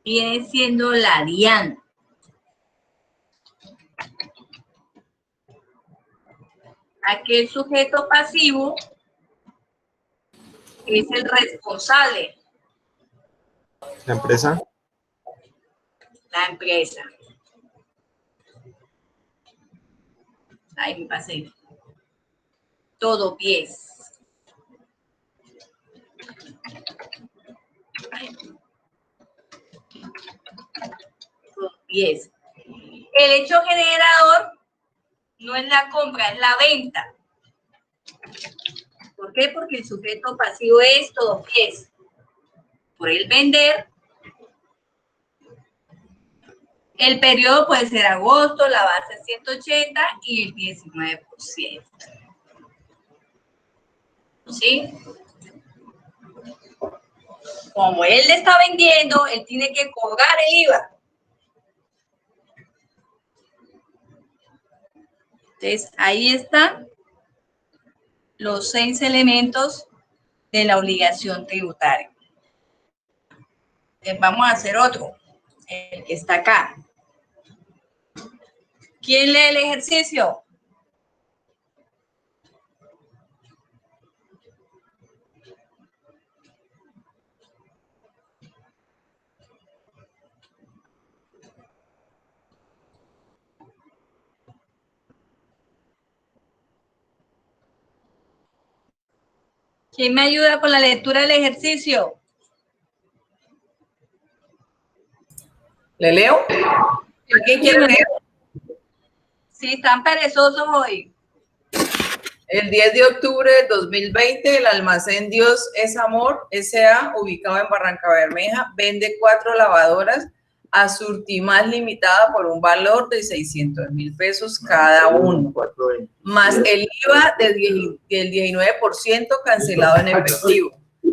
viene siendo la DIAN. Aquí el sujeto pasivo es el responsable. La empresa. La empresa. Ahí me pasé. Todo pies. Todo pies. El hecho generador no es la compra, es la venta. ¿Por qué? Porque el sujeto pasivo es todo pies. Por el vender. El periodo puede ser agosto, la base es 180 y el 19%. ¿Sí? Como él le está vendiendo, él tiene que cobrar el IVA. Entonces, ahí están los 6 elementos de la obligación tributaria. Entonces, vamos a hacer otro, el que está acá. ¿Quién lee el ejercicio? ¿Quién me ayuda con la lectura del ejercicio? ¿Le leo? ¿Quién quiere leer? Sí, están perezosos hoy. El 10 de octubre del 2020, el almacén Dios es Amor S.A., ubicado en Barranca Bermeja, vende 4 lavadoras a Surtimax Limitada por un valor de 600.000 pesos cada uno, más el IVA del 19% cancelado en efectivo.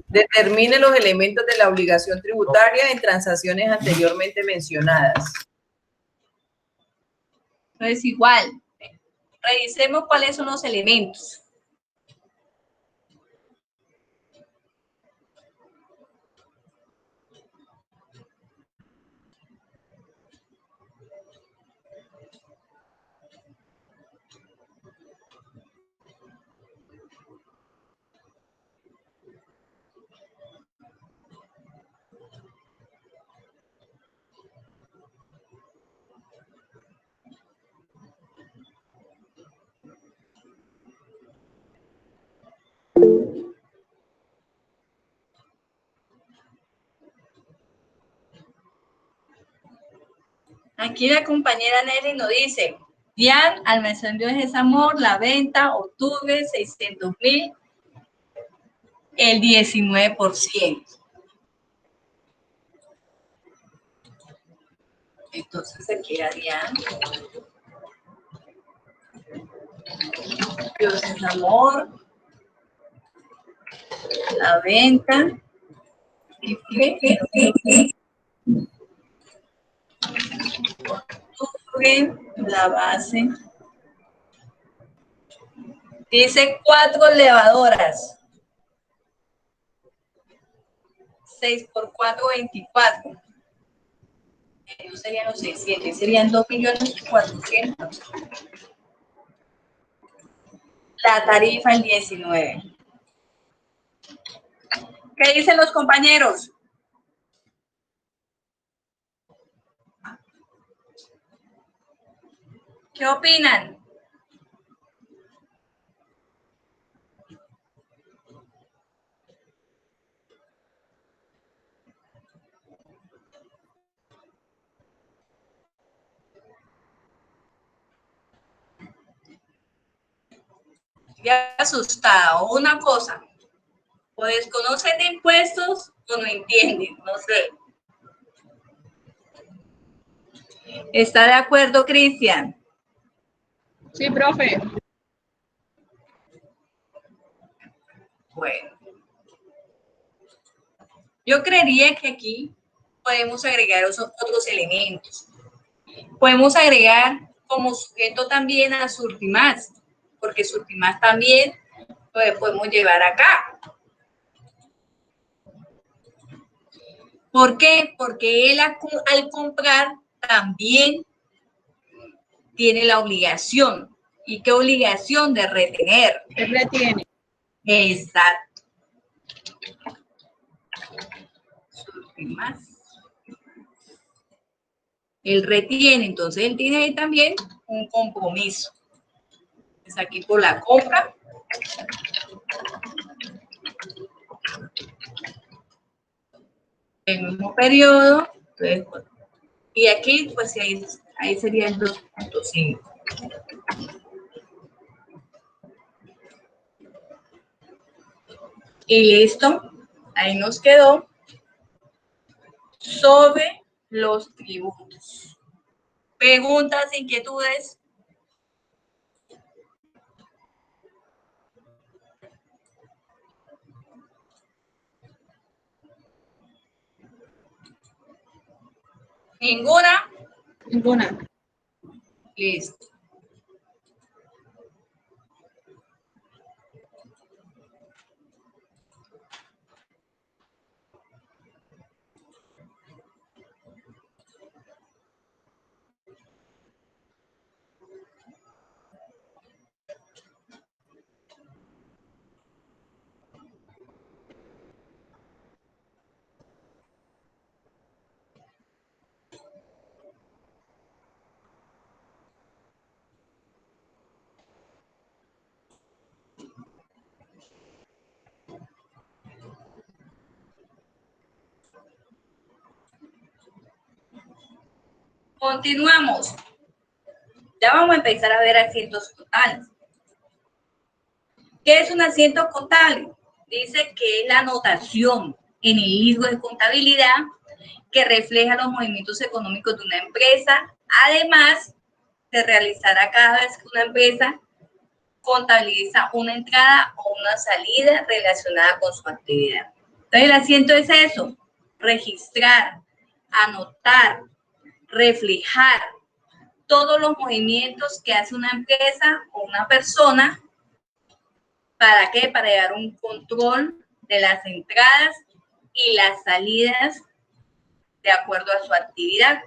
Determine los elementos de la obligación tributaria en transacciones anteriormente mencionadas. Entonces, igual, revisemos cuáles son los elementos. Aquí la compañera Nelly nos dice, Dian, Almacén Dios es Amor, la venta, octubre, 600.000, el 19%. Entonces se queda Dian. Dios es Amor, la venta, la base. Dice 4 levadoras. 6 por 4, 24. No serían los 600, serían 2.400.000. La tarifa el 19. ¿Qué dicen los compañeros? ¿Qué opinan? Ya asustado. Una cosa, o desconocen de impuestos o no entienden, no sé. ¿Está de acuerdo, Cristian? Sí, profe. Bueno. Yo creería que aquí podemos agregar otros elementos. Podemos agregar como sujeto también a Surtimás, porque Surtimás también lo podemos llevar acá. ¿Por qué? Porque él al comprar también tiene la obligación. ¿Y qué obligación? De retener. Él retiene. Exacto. Más. Él retiene, entonces él tiene ahí también un compromiso. Es aquí por la compra. El mismo periodo. Entonces, y aquí, pues ahí sería el 2.5. Y listo. Ahí nos quedó sobre los tributos. ¿Preguntas, inquietudes? ¿Ninguna? Ninguna. Listo. Continuamos. Ya vamos a empezar a ver asientos totales. ¿Qué es un asiento contable? Dice que es la anotación en el libro de contabilidad que refleja los movimientos económicos de una empresa. Además, se realizará cada vez que una empresa contabiliza una entrada o una salida relacionada con su actividad. Entonces el asiento es eso, registrar, anotar, reflejar todos los movimientos que hace una empresa o una persona. ¿Para qué? Para llevar un control de las entradas y las salidas de acuerdo a su actividad.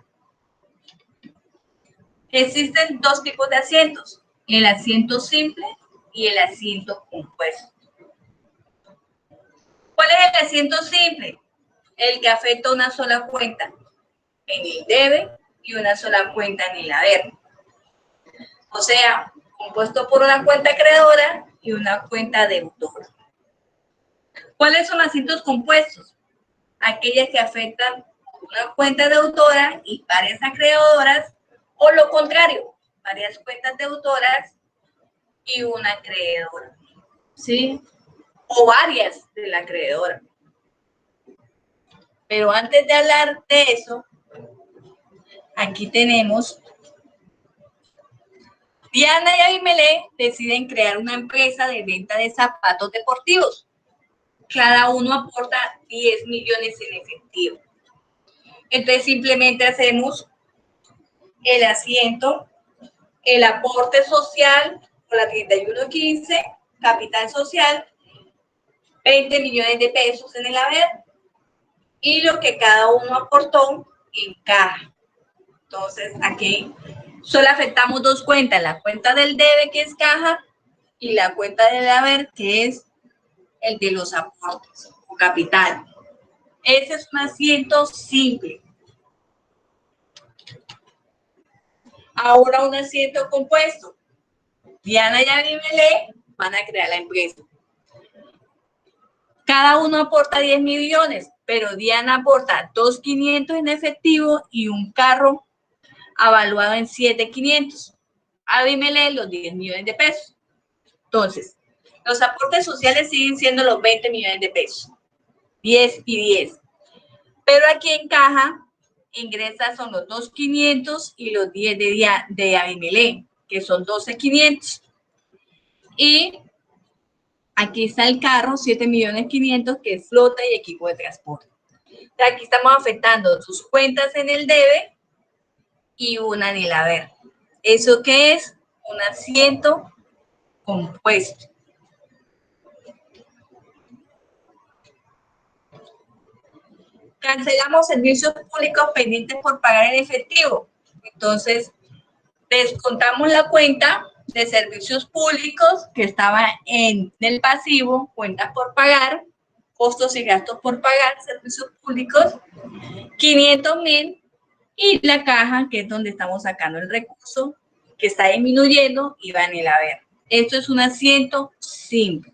Existen dos tipos de asientos, el asiento simple y el asiento compuesto. ¿Cuál es el asiento simple? El que afecta una sola cuenta en el debe y una sola cuenta en el haber. O sea, compuesto por una cuenta creadora y una cuenta deudora. ¿Cuáles son los asientos compuestos? Aquellas que afectan una cuenta deudora y varias acreedoras, o lo contrario, varias cuentas deudores y una acreedora, ¿sí? O varias de la acreedora. Pero antes de hablar de eso, aquí tenemos Diana y Abimelech deciden crear una empresa de venta de zapatos deportivos. Cada uno aporta 10 millones en efectivo. Entonces simplemente hacemos el asiento, el aporte social por la 3115, capital social, 20 millones de pesos en el haber y lo que cada uno aportó en caja. Entonces aquí solo afectamos dos cuentas, la cuenta del debe que es caja y la cuenta del haber que es el de los aportes o capital. Ese es un asiento simple. Ahora un asiento compuesto. Diana y Abimelech van a crear la empresa. Cada uno aporta 10 millones, pero Diana aporta 2.500 en efectivo y un carro avaluado en 7.500. Abimelech los 10 millones de pesos. Entonces, los aportes sociales siguen siendo los 20 millones de pesos. 10 y 10. Pero aquí en caja ingresa son los 2.500 y los 10 de Abimelech, que son 12.500. Y aquí está el carro, 7.500.000, que es flota y equipo de transporte. Aquí estamos afectando sus cuentas en el debe y una en el haber. ¿Eso qué es? Un asiento compuesto. Cancelamos servicios públicos pendientes por pagar en efectivo. Entonces, descontamos la cuenta de servicios públicos que estaba en el pasivo, cuentas por pagar, costos y gastos por pagar, servicios públicos, 500.000, y la caja, que es donde estamos sacando el recurso, que está disminuyendo y va en el haber. Esto es un asiento simple.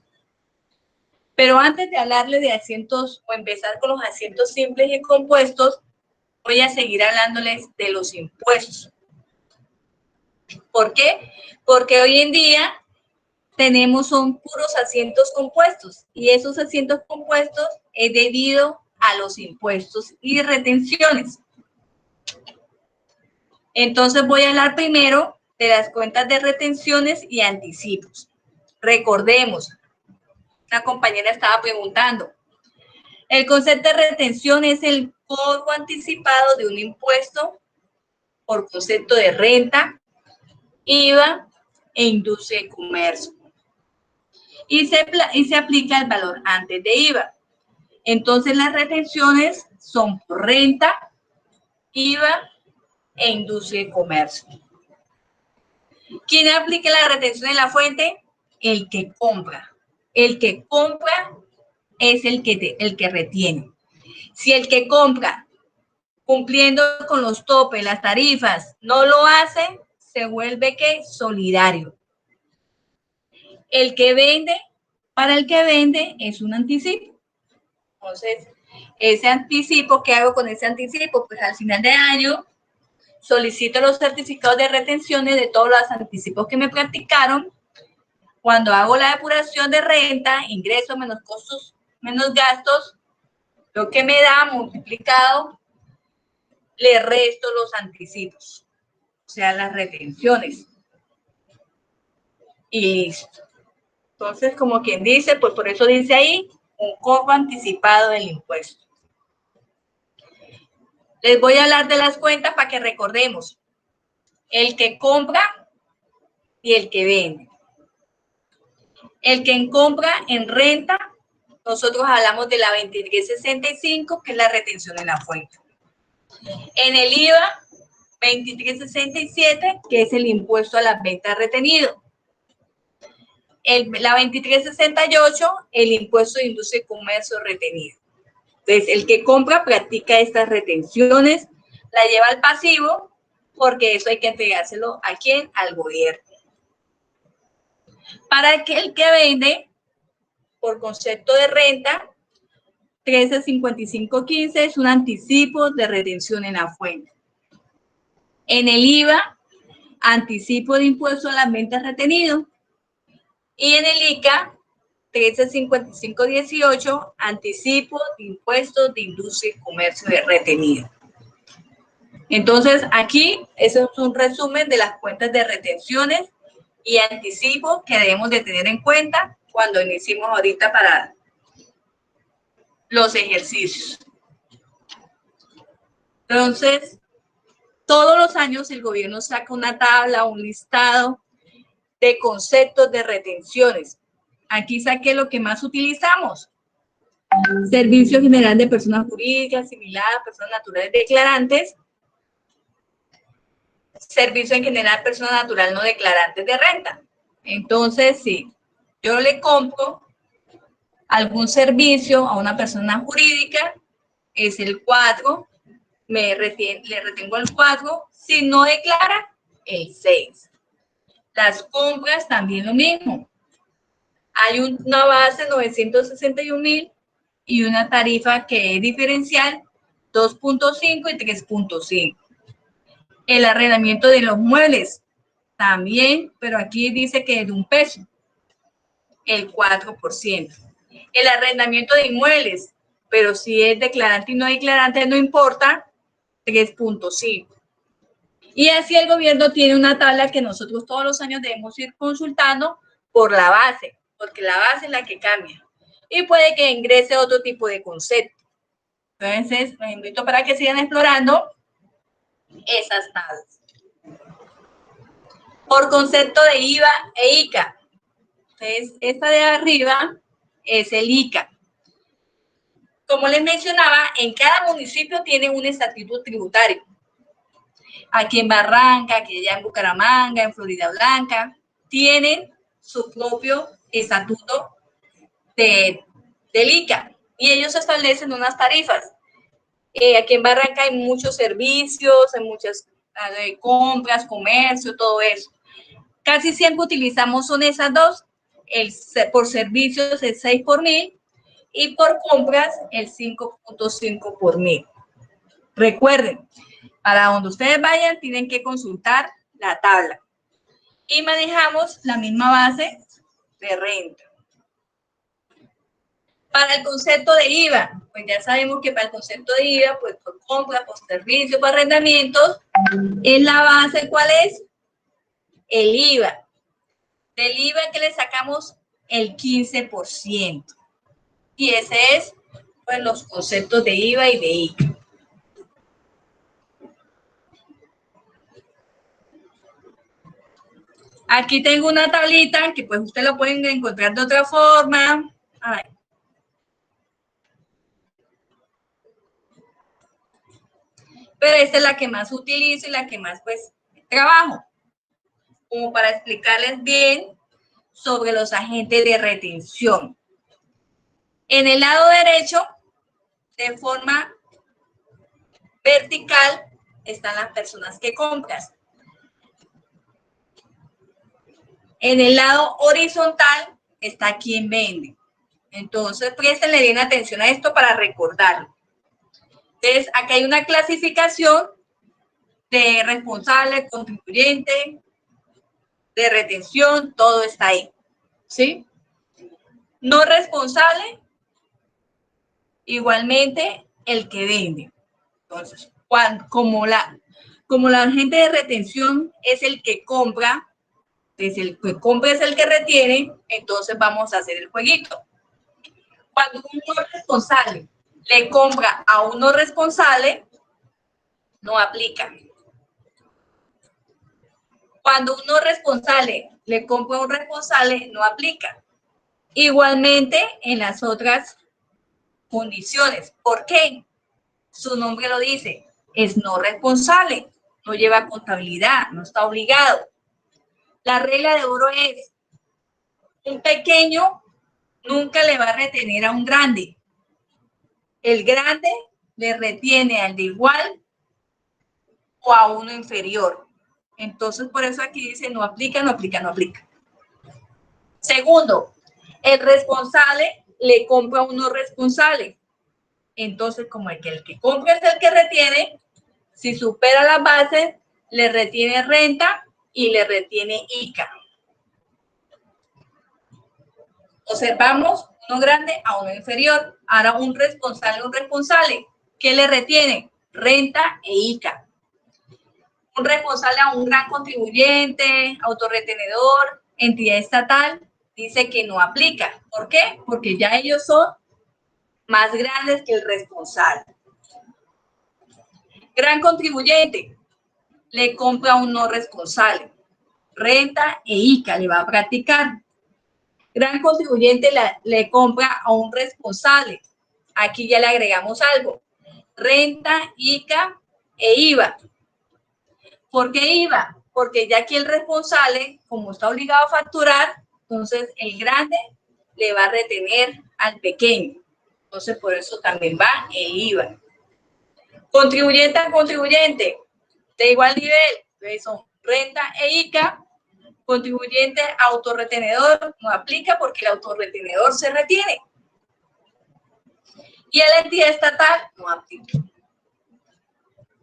Pero antes de hablarles de asientos o empezar con los asientos simples y compuestos, voy a seguir hablándoles de los impuestos. ¿Por qué? Porque hoy en día son puros asientos compuestos y esos asientos compuestos es debido a los impuestos y retenciones. Entonces voy a hablar primero de las cuentas de retenciones y anticipos. Recordemos, una compañera estaba preguntando, el concepto de retención es el cobro anticipado de un impuesto por concepto de renta, IVA e industria y comercio. Y se aplica el valor antes de IVA. Entonces las retenciones son por renta, IVA e industria y comercio. ¿Quién aplica la retención en la fuente? El que compra. El que compra es el que retiene. Si el que compra, cumpliendo con los topes, las tarifas, no lo hace, se vuelve ¿qué? Solidario. El que vende, para el que vende es un anticipo. Entonces, ese anticipo, ¿qué hago con ese anticipo? Pues al final de año solicito los certificados de retenciones de todos los anticipos que me practicaron. Cuando hago la depuración de renta, ingresos menos costos, menos gastos, lo que me da multiplicado, le resto los anticipos, o sea, las retenciones. Y listo. Entonces, como quien dice, pues por eso dice ahí, un cobro anticipado del impuesto. Les voy a hablar de las cuentas para que recordemos. El que compra y el que vende. El que compra en renta, nosotros hablamos de la 2365, que es la retención en la fuente. En el IVA, 2367, que es el impuesto a las ventas retenido. La 2368, el impuesto de industria y comercio retenido. Entonces, el que compra practica estas retenciones, la lleva al pasivo, porque eso hay que entregárselo ¿a quién? Al gobierno. Para el que vende, por concepto de renta, 135515 es un anticipo de retención en la fuente. En el IVA, anticipo de impuesto a las ventas retenido. Y en el ICA, 135518, anticipo de impuestos de industria y comercio de retenido. Entonces, aquí, eso es un resumen de las cuentas de retenciones y anticipo que debemos de tener en cuenta cuando iniciemos ahorita para los ejercicios. Entonces, todos los años el gobierno saca una tabla, un listado de conceptos de retenciones. Aquí saqué lo que más utilizamos. Servicio General de Personas Jurídicas, asimiladas, personas naturales declarantes. Servicio en general, persona natural no declarantes de renta. Entonces, si yo le compro algún servicio a una persona jurídica, es el 4, le retengo el 4, si no declara, el 6. Las compras también lo mismo. Hay una base 961,000 y una tarifa que es diferencial 2.5 y 3.5. El arrendamiento de los muebles también, pero aquí dice que es de $1, el 4%. El arrendamiento de inmuebles, pero si es declarante y no declarante, no importa, 3.5. Y así el gobierno tiene una tabla que nosotros todos los años debemos ir consultando por la base, porque la base es la que cambia. Y puede que ingrese otro tipo de concepto. Entonces, los invito para que sigan explorando esas tablas. Por concepto de IVA e ICA. Entonces, esta de arriba es el ICA. Como les mencionaba, en cada municipio tiene un estatuto tributario. Aquí en Barranca, aquí allá en Bucaramanga, en Florida Blanca, tienen su propio estatuto del ICA y ellos establecen unas tarifas. Aquí en Barranca hay muchos servicios, hay muchas compras, comercio, todo eso. Casi siempre utilizamos son esas dos, por servicios el 6 por 1000 y por compras el 5.5 por 1000. Recuerden, para donde ustedes vayan tienen que consultar la tabla y manejamos la misma base de renta. Para el concepto de IVA, pues ya sabemos que para el concepto de IVA, pues por compra, por servicio, por arrendamientos, es la base, ¿cuál es? El IVA. Del IVA que le sacamos el 15%. Y ese es, pues, los conceptos de IVA y de ICA. Aquí tengo una tablita que pues ustedes lo pueden encontrar de otra forma. A ver. Pero esta es la que más utilizo y la que más pues trabajo, como para explicarles bien sobre los agentes de retención. En el lado derecho, de forma vertical, están las personas que compras. En el lado horizontal está quien vende. Entonces, préstenle bien atención a esto para recordarlo. Entonces, aquí hay una clasificación de responsable, contribuyente, de retención, todo está ahí, ¿sí? No responsable, igualmente el que vende. Entonces, como la agente de retención es el que compra, pues el que compra es el que retiene, entonces vamos a hacer el jueguito. Cuando un no responsable le compra a un no responsable, no aplica. Cuando un no responsable le compra a un responsable, no aplica. Igualmente en las otras condiciones. ¿Por qué? Su nombre lo dice, es no responsable, no lleva contabilidad, no está obligado. La regla de oro es, un pequeño nunca le va a retener a un grande. El grande le retiene al de igual o a uno inferior. Entonces, por eso aquí dice no aplica, no aplica, no aplica. Segundo, el responsable le compra a un no responsable. Entonces, como el que compra es el que retiene, si supera las bases, le retiene renta y le retiene ICA. Observamos uno grande a uno inferior. Ahora un responsable, ¿qué le retiene? Renta e ICA. Un responsable a un gran contribuyente, autorretenedor, entidad estatal, dice que no aplica. ¿Por qué? Porque ya ellos son más grandes que el responsable. Gran contribuyente le compra a un no responsable. Renta e ICA le va a practicar. Gran contribuyente le compra a un responsable. Aquí ya le agregamos algo. Renta, ICA e IVA. ¿Por qué IVA? Porque ya aquí el responsable, como está obligado a facturar, entonces el grande le va a retener al pequeño. Entonces, por eso también va el IVA. Contribuyente a contribuyente, de igual nivel, entonces son renta e ICA. Contribuyente autorretenedor no aplica porque el autorretenedor se retiene. Y a la entidad estatal no aplica.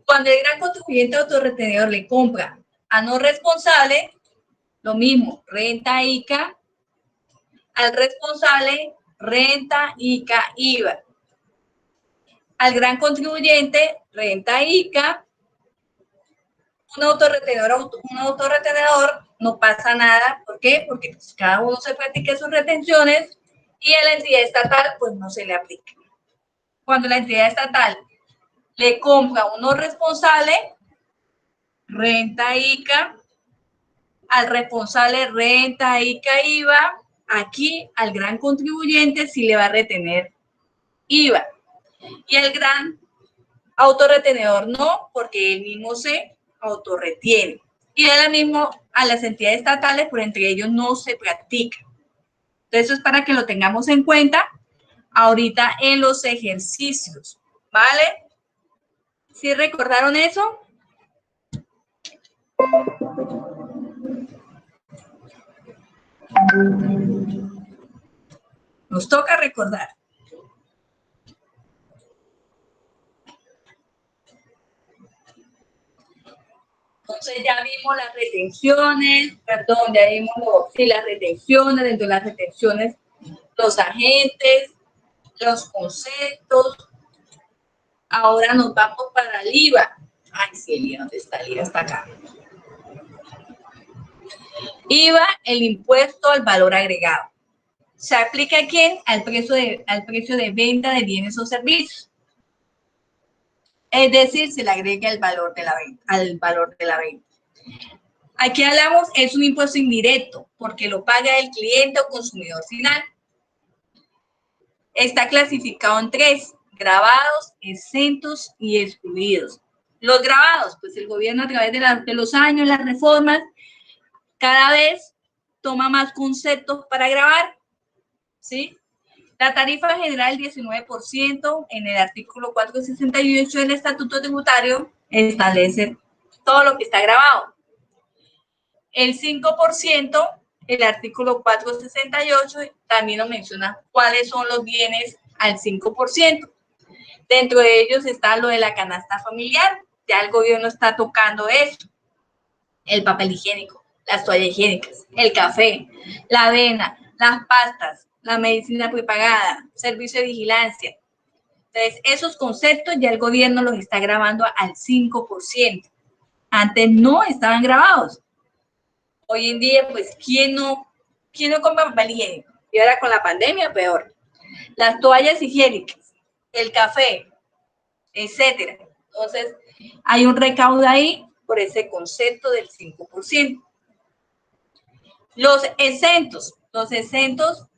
Cuando el gran contribuyente autorretenedor le compra a no responsable, lo mismo, renta ICA. Al responsable, renta ICA IVA. Al gran contribuyente, renta ICA. Un autorretenedor no pasa nada. ¿Por qué? Porque pues, cada uno se practica sus retenciones y a la entidad estatal pues no se le aplica. Cuando la entidad estatal le compra a un no responsable, renta ICA, al responsable renta ICA IVA, aquí al gran contribuyente sí le va a retener IVA y al gran autorretenedor no, porque él mismo se autorretiene. Y ahora mismo a las entidades estatales, por entre ellos no se practica. Entonces, eso es para que lo tengamos en cuenta ahorita en los ejercicios, ¿vale? ¿Sí recordaron eso? Nos toca recordar. Entonces ya vimos las retenciones, ya vimos las retenciones, dentro de las retenciones, los agentes, los conceptos. Ahora nos vamos para el IVA. Ay, sí, el IVA, ¿dónde está el IVA? Está acá. IVA, el impuesto al valor agregado. ¿Se aplica a quién? Al precio de venta de bienes o servicios. Es decir, se le agrega el valor de la venta, al valor de la venta. Aquí hablamos, es un impuesto indirecto, porque lo paga el cliente o consumidor final. Está clasificado en 3, gravados, exentos y excluidos. Los gravados, pues el gobierno a través de los años, las reformas, cada vez toma más conceptos para gravar, ¿sí? La tarifa general 19% en el artículo 468 del Estatuto Tributario establece todo lo que está grabado. El 5%, el artículo 468 también nos menciona cuáles son los bienes al 5%. Dentro de ellos está lo de la canasta familiar. Ya el gobierno está tocando esto. El papel higiénico, las toallas higiénicas, el café, la avena, las pastas, la medicina prepagada, servicio de vigilancia. Entonces, esos conceptos ya el gobierno los está grabando al 5%. Antes no estaban grabados. Hoy en día, pues, ¿quién no compra papel higiénico? Y ahora con la pandemia, peor. las toallas higiénicas, el café, etcétera. Entonces, hay un recaudo ahí por ese concepto del 5%. Los exentos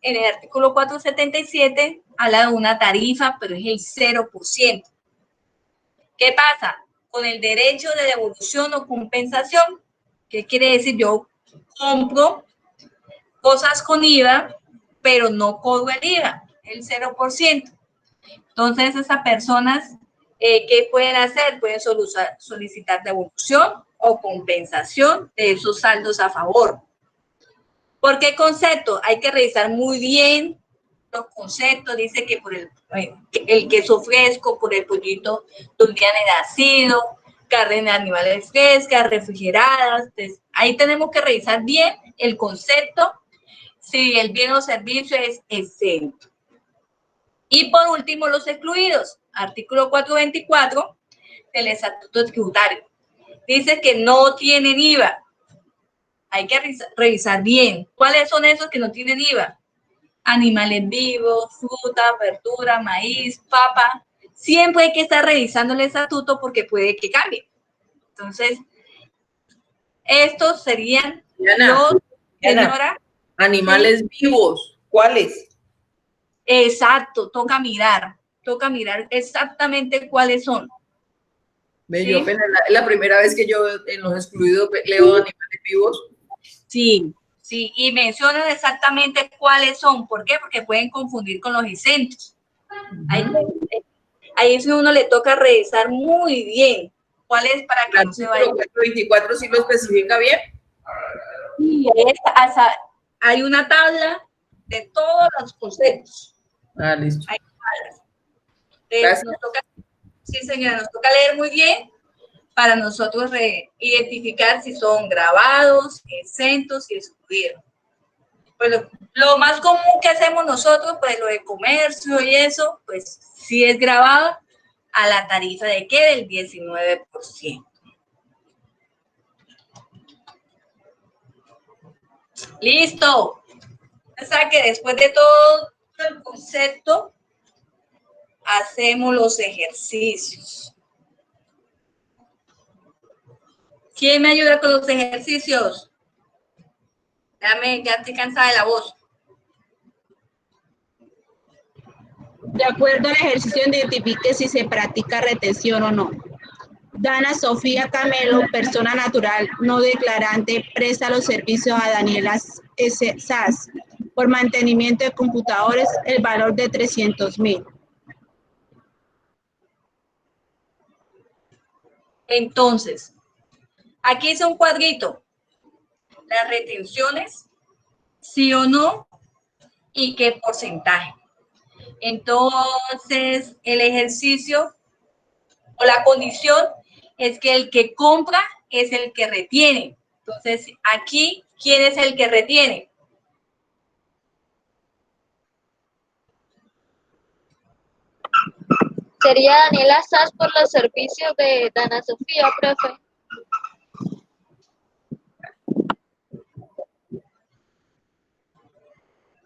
en el artículo 477 habla de una tarifa, pero es el 0%. ¿Qué pasa? Con el derecho de devolución o compensación, ¿qué quiere decir? Yo compro cosas con IVA, pero no cobro el IVA, el 0%. Entonces, esas personas, ¿qué pueden hacer? Pueden solicitar devolución o compensación de esos saldos a favor. ¿Por qué concepto? Hay que revisar muy bien los conceptos. Dice que por el queso fresco, por el pollito de un día de nacido, carne de animales frescas, refrigeradas. Entonces, ahí tenemos que revisar bien el concepto, si el bien o servicio es exento. Y por último, los excluidos. Artículo 424 del Estatuto Tributario. Dice que no tienen IVA. Hay que revisar bien. ¿Cuáles son esos que no tienen IVA? Animales vivos, fruta, verdura, maíz, papa. Siempre hay que estar revisando el estatuto porque puede que cambie. Entonces, estos serían Diana, los, señora. Animales vivos, ¿cuáles? Exacto, toca mirar exactamente cuáles son. Ve, ¿Sí? yo apenas es la primera vez que yo en los excluidos leo animales vivos. Sí, sí, y mencionan exactamente cuáles son. ¿Por qué? Porque pueden confundir con los exentos. Ahí sí uno le toca revisar muy bien cuál es para que no se vaya. El 424 sí lo especifica bien. Y hay una tabla de todos los conceptos. Ah, listo. Hay tablas. Gracias. Sí, señora, nos toca leer muy bien para nosotros identificar si son grabados, exentos y excluidos. Pues lo más común que hacemos nosotros, pues lo de comercio y eso, pues sí es grabado a la tarifa de ¿qué? Del 19%. Listo. O sea que después de todo el concepto, hacemos los ejercicios. ¿Quién me ayuda con los ejercicios? Ya estoy cansada de la voz. De acuerdo al ejercicio, identifique si se practica retención o no. Dana Sofía Camelo, persona natural no declarante, presta los servicios a Daniela SAS por mantenimiento de computadores el valor de 300.000. Entonces, aquí hice un cuadrito. Las retenciones, sí o no, y qué porcentaje. Entonces, el ejercicio o la condición es que el que compra es el que retiene. Entonces, aquí, ¿quién es el que retiene? Sería Daniela SAS por los servicios de Dana Sofía, profe.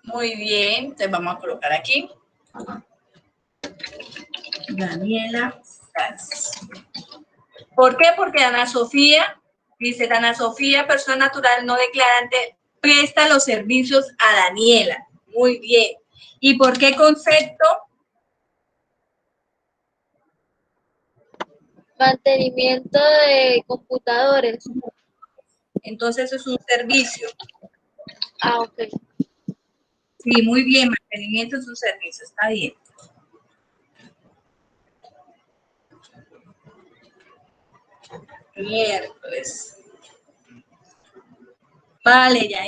Muy bien, entonces vamos a colocar aquí. Daniela SAS. ¿Por qué? Porque Dana Sofía, dice Dana Sofía, persona natural no declarante, presta los servicios a Daniela. Muy bien. ¿Y por qué concepto? Mantenimiento de computadores. Entonces es un servicio. Ah, ok. Sí, muy bien, mantenimiento es un servicio, está bien. Miércoles. Vale, ya.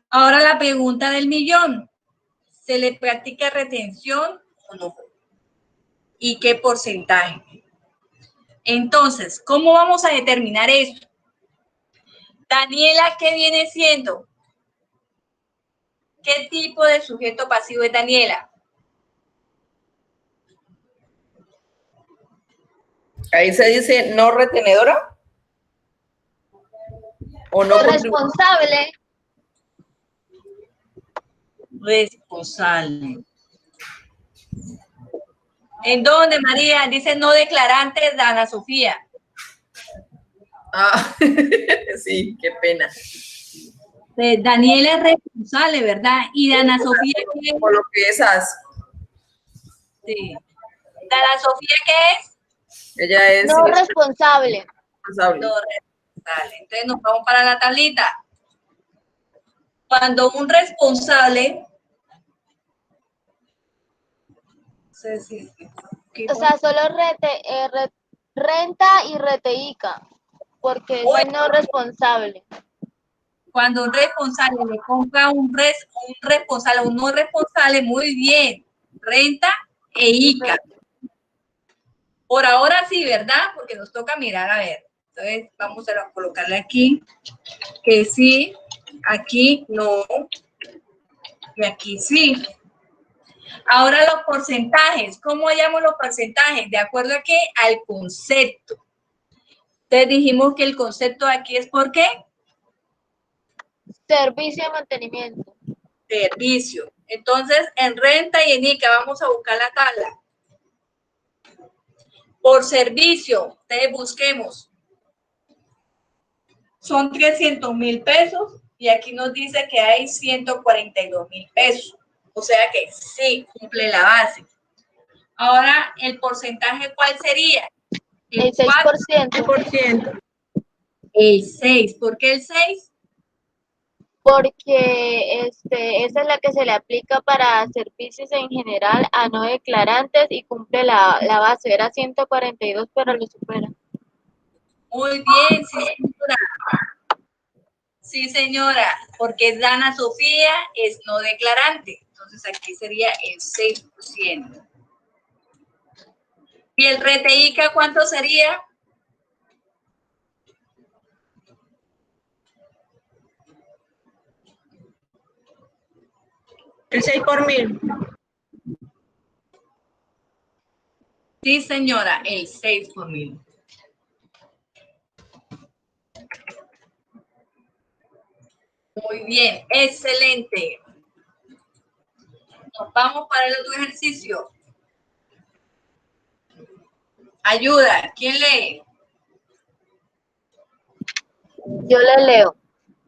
Ahora la pregunta del millón. ¿Se le practica retención o no? ¿Y qué porcentaje? Entonces, ¿cómo vamos a determinar esto? Daniela, ¿qué viene siendo? ¿Qué tipo de sujeto pasivo es Daniela? Ahí se dice no retenedora o no Responsable. responsable. ¿En dónde, María? Dice no declarante, Dana Sofía. Ah, sí, qué pena. Daniela es responsable, ¿verdad? Y Dana Sofía, ¿qué es? Por lo que esas. Sí. ¿Dana Sofía qué es? Ella es No responsable. responsable. No responsable. Entonces nos vamos para la tablita. Cuando un responsable... O sea, solo renta y reteica, porque es el no responsable. Cuando un responsable le compra un responsable, un no responsable, muy bien, renta e ICA. Por ahora sí, ¿verdad? Porque nos toca mirar, a ver. Entonces vamos a colocarle aquí, que sí, aquí no, y aquí sí. Ahora los porcentajes, ¿cómo hallamos los porcentajes? ¿De acuerdo a qué? Al concepto. Entonces dijimos que el concepto aquí es ¿por qué? Servicio de mantenimiento. Servicio. Entonces, en renta y en ICA vamos a buscar la tabla. Por servicio, ustedes busquemos. Son 300.000 pesos y aquí nos dice que hay 142.000 pesos. O sea que sí cumple la base. Ahora, ¿el porcentaje cuál sería? El 6%. 6%. El 6. ¿Por qué el 6? Porque esa es la que se le aplica para servicios en general a no declarantes y cumple la base. Era 142, pero lo supera. Muy bien, sí, señora. Sí, señora, porque Dana Sofía es no declarante. Entonces aquí sería el 6%. ¿Y el reteica cuánto sería? El 6 por 1000. Sí, señora, el 6%. Muy bien, excelente. Nos vamos para el otro ejercicio. Ayuda, ¿quién lee? Yo le leo.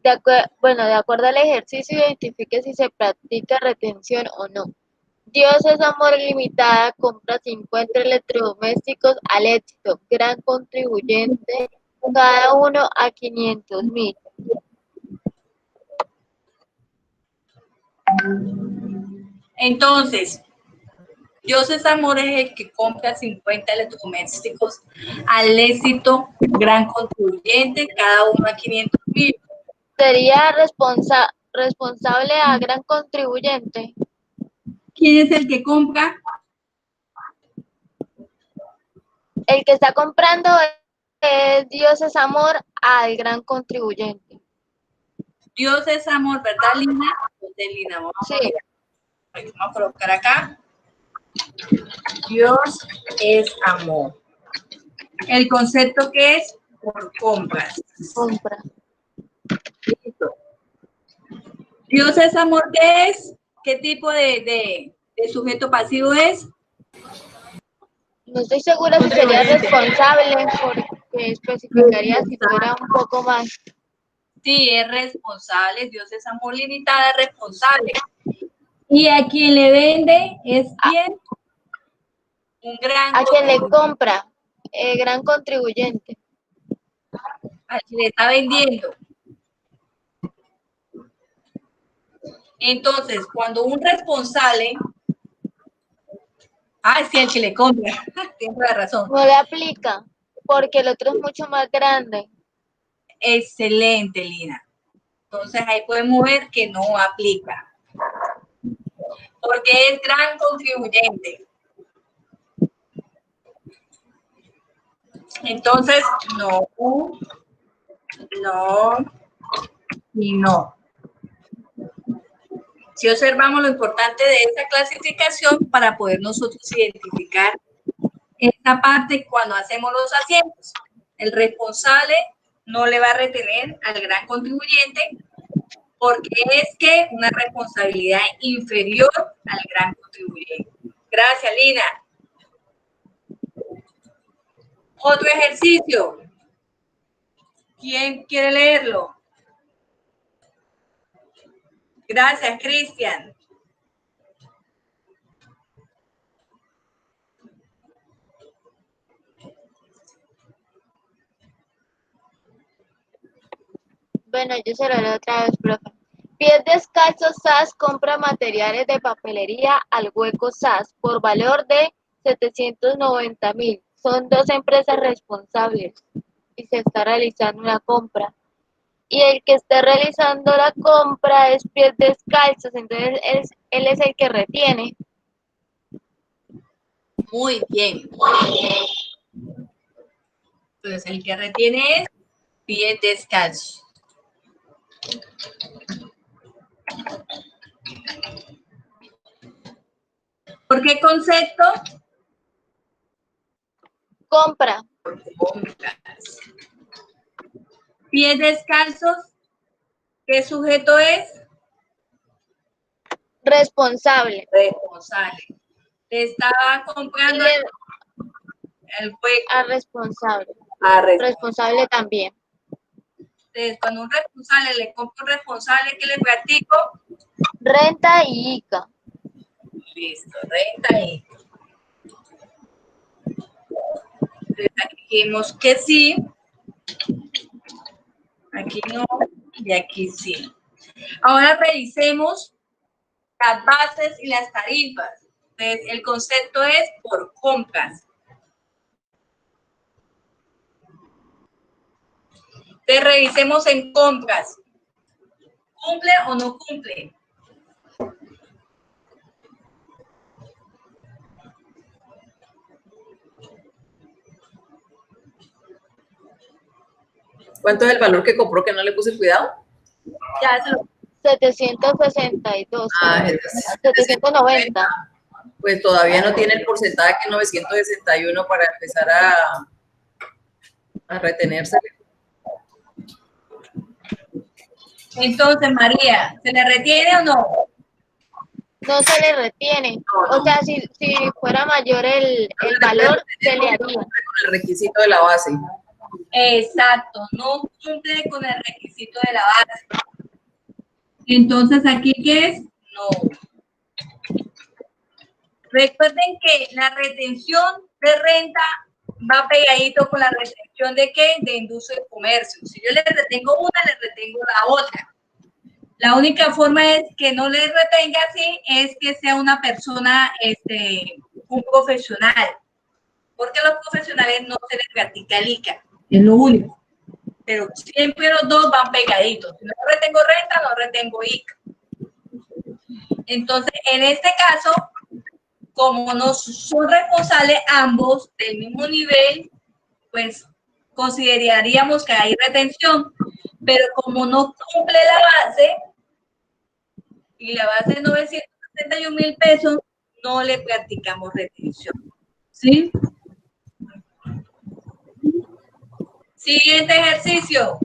De acuerdo al ejercicio, identifique si se practica retención o no. Dios es amor ilimitada, compra 50 electrodomésticos al éxito, gran contribuyente, cada uno a 500.000. Entonces, Dios es amor es el que compra 50 electrodomésticos al éxito, gran contribuyente, cada uno a 500.000. Sería responsable a gran contribuyente. ¿Quién es el que compra? El que está comprando es Dios es amor al gran contribuyente. Dios es amor, ¿verdad, Lina? Entonces, Lina, vamos a Sí. vamos a colocar acá. Dios es amor. El concepto que es por compras. Compra. Listo. Dios es amor, ¿qué es? ¿Qué tipo de sujeto pasivo es? No estoy segura si sería responsable porque especificaría si fuera un poco más. Sí, es responsable. Dios es amor limitada, es responsable. Y a quien le vende es ¿quién? Un gran A quien le contribuyente. compra, gran contribuyente. A quien le está vendiendo. Entonces, cuando un responsable, sí, el que le compra, tiene razón. No le aplica porque el otro es mucho más grande. Excelente, Lina. Entonces ahí podemos ver que no aplica. Porque es gran contribuyente. Entonces, no y no. Si observamos lo importante de esta clasificación para poder nosotros identificar esta parte cuando hacemos los asientos. El responsable no le va a retener al gran contribuyente porque es que una responsabilidad inferior al gran contribuyente. Gracias, Lina. Otro ejercicio. ¿Quién quiere leerlo? Gracias, Cristian. Bueno, yo se lo leo otra vez, profe. Pies Descalzos SAS compra materiales de papelería al Hueco SAS por valor de 790.000. Son dos empresas responsables y se está realizando una compra. Y el que está realizando la compra es Pies Descalzos, entonces él es el que retiene. Muy bien. Entonces, el que retiene es Pies Descalzos. ¿Por qué concepto? Compra. Compras. Pies Descalzos, ¿qué sujeto es? Responsable. Responsable. Le estaba comprando el hueco A responsable. a Responsable también. Entonces, cuando un responsable le compra un responsable, ¿qué le practico? Renta y ICA. Listo, renta y. Entonces, aquí dijimos que sí. Aquí no, y aquí sí. Ahora revisemos las bases y las tarifas. Entonces, el concepto es por compras. Entonces, revisemos en compras. ¿Cumple o no cumple? ¿Cuánto es el valor que compró que no le puse cuidado? Ya se lo 762. Ah, entonces, 790. pues todavía no tiene el porcentaje 961 para empezar a retenerse. Entonces, María, ¿se le retiene o no? No se le retiene. O sea, si fuera mayor el valor, se le haría. Con el requisito de la base. Exacto, no cumple con el requisito de la base. Entonces, ¿aquí qué es? No. Recuerden que la retención de renta va pegadito con la retención de ¿qué? De industria y comercio. Si yo le retengo una, le retengo la otra. La única forma es que no le retenga así es que sea una persona, un profesional. Porque a los profesionales no se les practica el ICA. Es lo único. Pero siempre los dos van pegaditos. Si no retengo renta, no retengo ICA. Entonces, en este caso, como no son responsables ambos del mismo nivel, pues consideraríamos que hay retención. Pero como no cumple la base, y la base es 961.000 pesos, no le practicamos retención. ¿Sí? Siguiente ejercicio.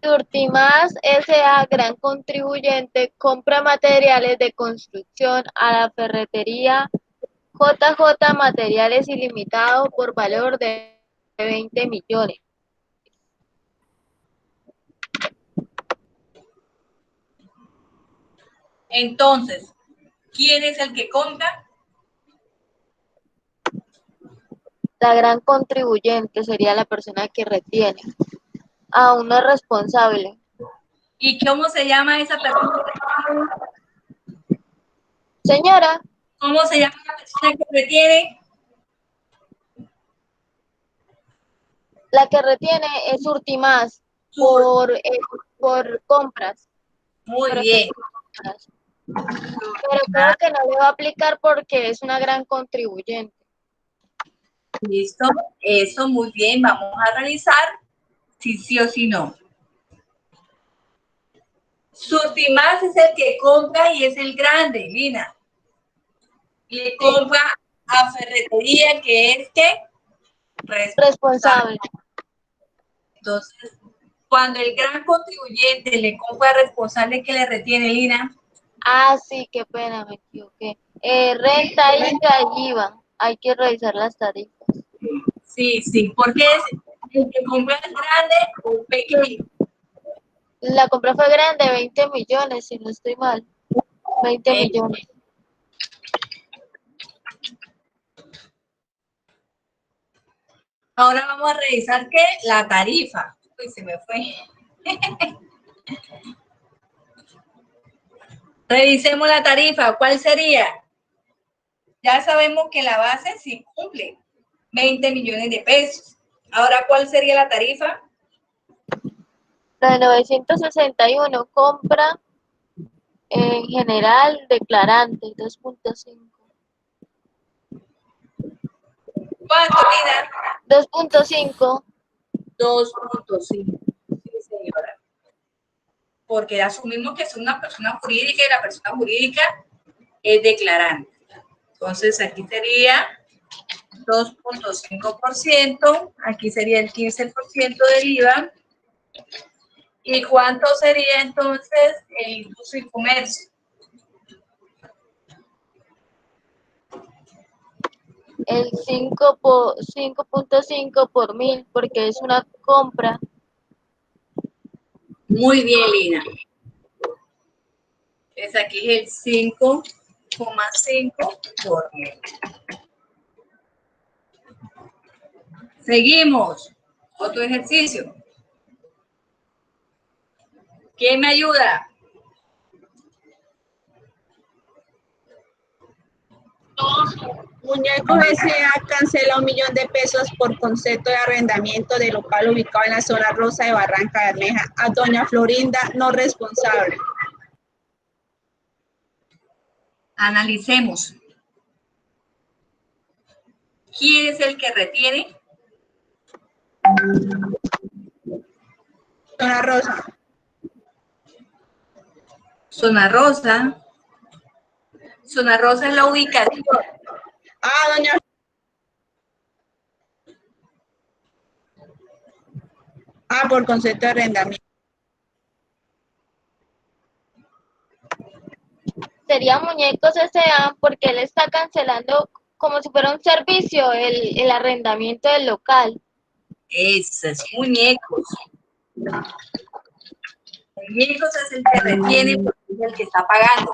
Turtimás S.A., gran contribuyente, compra materiales de construcción a la ferretería JJ Materiales Ilimitado por valor de 20 millones. Entonces, ¿quién es el que compra? La gran contribuyente sería la persona que retiene. Aún no es responsable. ¿Y cómo se llama esa persona? Señora, ¿Cómo se llama la persona que retiene? la que retiene es Urtimás por compras. Muy Pero bien. Pero creo que no le va a aplicar porque es una gran contribuyente. Listo. Eso, muy bien. Vamos a revisar si sí o si no. Surtimás es el que compra y es el grande, Lina. Le compra a ferretería, que es ¿qué? Responsable. Entonces, cuando el gran contribuyente le compra al responsable, que le retiene, Lina. Ah, sí, qué pena, me equivoqué. Renta, IVA y IVA. Hay que revisar las tarifas. Sí, sí, porque es el que compra es grande o pequeño. La compra fue grande, 20 millones, si no estoy mal. 20 millones. Ahora vamos a revisar ¿qué? La tarifa. Uy, se me fue. Revisemos la tarifa. ¿Cuál sería? Ya sabemos que la base sí cumple 20 millones de pesos. Ahora, ¿cuál sería la tarifa? La de 961, compra en general declarante, 2.5. ¿Cuánto, Lina? 2.5. 2.5. Sí, señora. Porque asumimos que es una persona jurídica y la persona jurídica es declarante. Entonces, aquí sería 2.5%, aquí sería el 15% del IVA. ¿Y cuánto sería entonces el industria y comercio? El 5.5 por 1000, porque es una compra. Muy bien, Lina. Entonces aquí es el 5,5 por 1000. Seguimos. Otro ejercicio. ¿Quién me ayuda? Muñecos S.A. cancela 1 millón de pesos por concepto de arrendamiento de local ubicado en la zona rosa de Barranca Bermeja a doña Florinda, no responsable. Analicemos. ¿Quién es el que retiene? Zona rosa. Zona Rosa. Zona Rosa es la ubicación. Ah, doña. Ah, por concepto de arrendamiento. Sería Muñecos S.A. porque él está cancelando como si fuera un servicio el arrendamiento del local. Eso es muñecos. Muñecos es el que retiene porque es el que está pagando.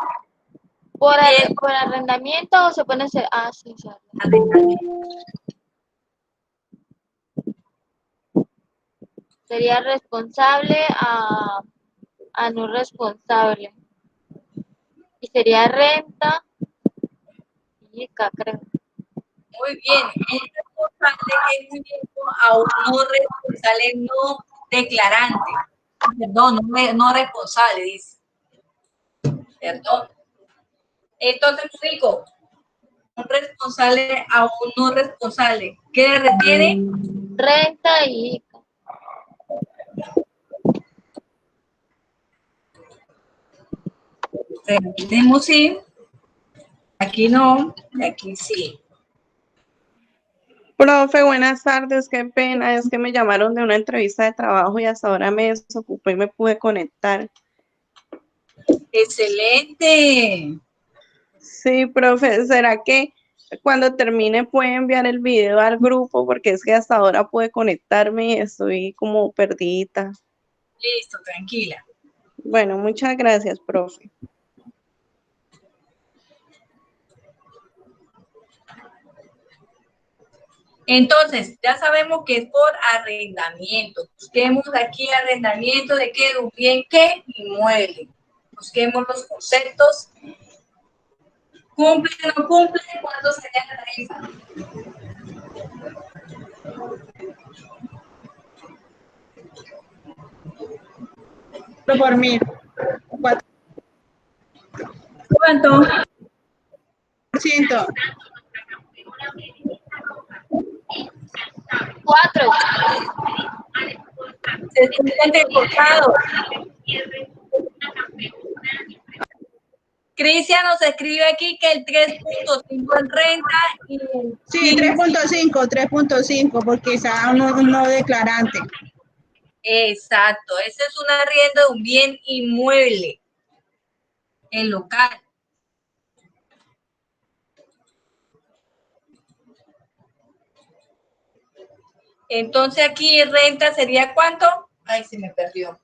¿Por arrendamiento o se pone ese? Ah, sí, sí. Sería responsable a no responsable. Y sería renta y creo. Muy bien. Un responsable que es muñeco a un no responsable no declarante. Perdón, no responsable, dice. Perdón. Entonces, Rico, un responsable a un no responsable. ¿Qué le retiene? Renta y Tenemos sí. Aquí no, y aquí sí. Profe, buenas tardes, qué pena, es que me llamaron de una entrevista de trabajo y hasta ahora me desocupé y me pude conectar. Excelente. Sí, profe, ¿será que cuando termine puede enviar el video al grupo? Porque es que hasta ahora pude conectarme y estoy como perdida. Listo, tranquila. Bueno, muchas gracias, profe. Entonces, ya sabemos que es por arrendamiento. Busquemos aquí arrendamiento de qué, de un bien qué, inmueble. Busquemos los conceptos. ¿Cumple o no cumple? ¿Cuánto sería la tarifa? Por 1000. ¿Cuánto? %. 4. Se sienten cortados. Cris. Alicia nos escribe aquí que el 3.5 en renta y el Sí, 3.5, porque está no declarante. exacto, ese es un arriendo de un bien inmueble, el local. Entonces aquí renta sería ¿cuánto? Ay, se me perdió.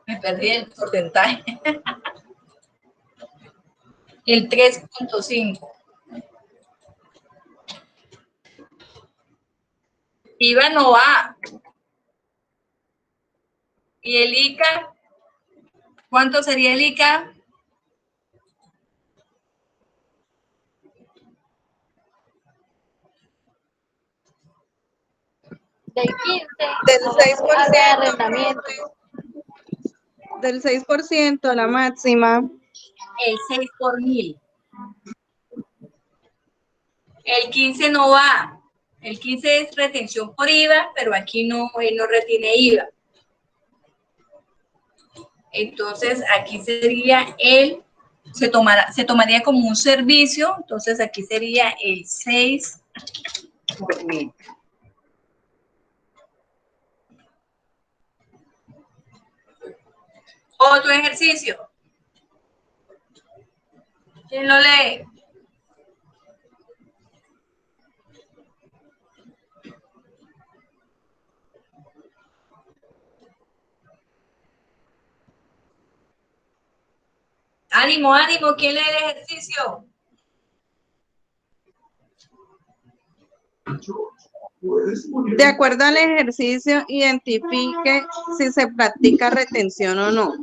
Me perdí el porcentaje. El 3.5. IVA no va. ¿Y el ICA? ¿Cuánto sería el ICA? Del 15 Del a de 6%, arrendamiento. del 6% la máxima. El 6 por 1000. El 15 no va. El 15 es retención por IVA, pero aquí no, él no retiene IVA. Entonces aquí sería se tomaría como un servicio, entonces aquí sería el 6 por 1000. Otro ejercicio. ¿Quién lo lee? Ánimo, ánimo, ¿quién lee el ejercicio? De acuerdo al ejercicio, identifique si se practica retención o no.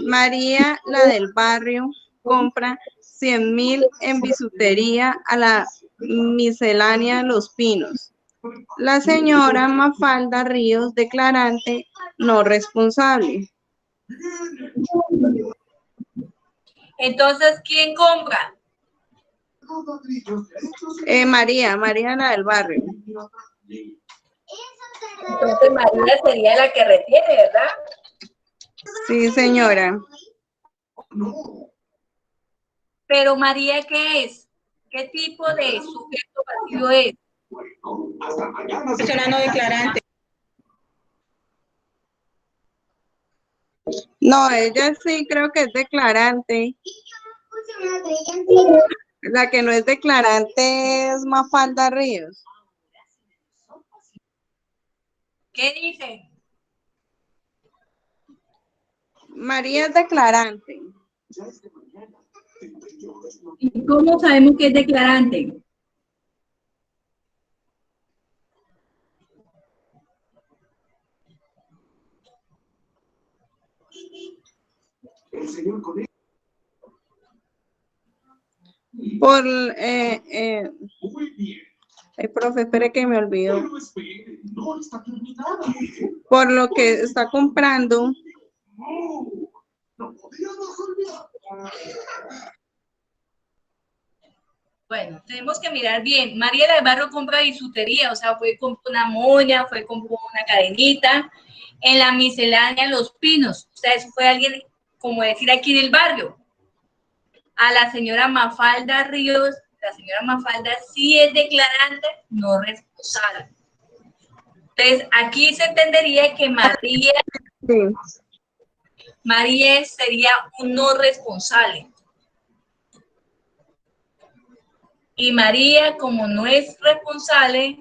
María, la del barrio, compra 100.000 en bisutería a la miscelánea Los Pinos. La señora Mafalda Ríos, declarante no responsable. Entonces, ¿quién compra? María, la del barrio. Entonces María sería la que retiene, ¿verdad? Sí, señora. Pero María, ¿qué es? ¿Qué tipo de sujeto pasivo es? Persona no declarante. No, ella sí creo que es declarante. La que no es declarante es Mafalda Ríos. ¿Qué dice? María es declarante. ¿Y cómo sabemos que es declarante? Por, profe, espere que me olvidó. Por lo que está comprando. Bueno, tenemos que mirar bien. María del Barrio compra bisutería, o sea, fue compró una moña, fue compró una cadenita. En la miscelánea Los Pinos, o sea, eso fue alguien, como decir aquí del barrio. A la señora Mafalda Ríos, la señora Mafalda sí es declarante, no responsable. Entonces, aquí se entendería que María sería un no responsable. Y María, como no es responsable,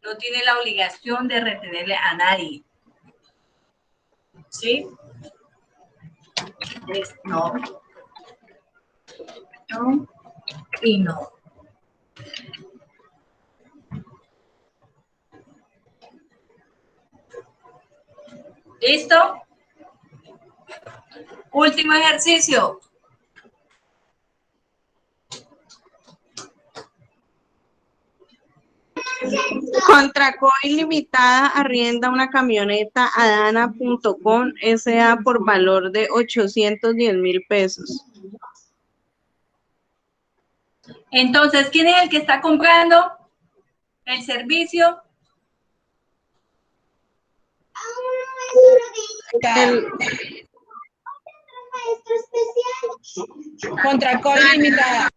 no tiene la obligación de retenerle a nadie. ¿Sí? Entonces, no. No y no. ¿Listo? Último ejercicio. Contracoin Limitada arrienda una camioneta a Dana.com S.A. por valor de 810.000 pesos. Entonces, ¿quién es el que está comprando el servicio? Contracol limitada.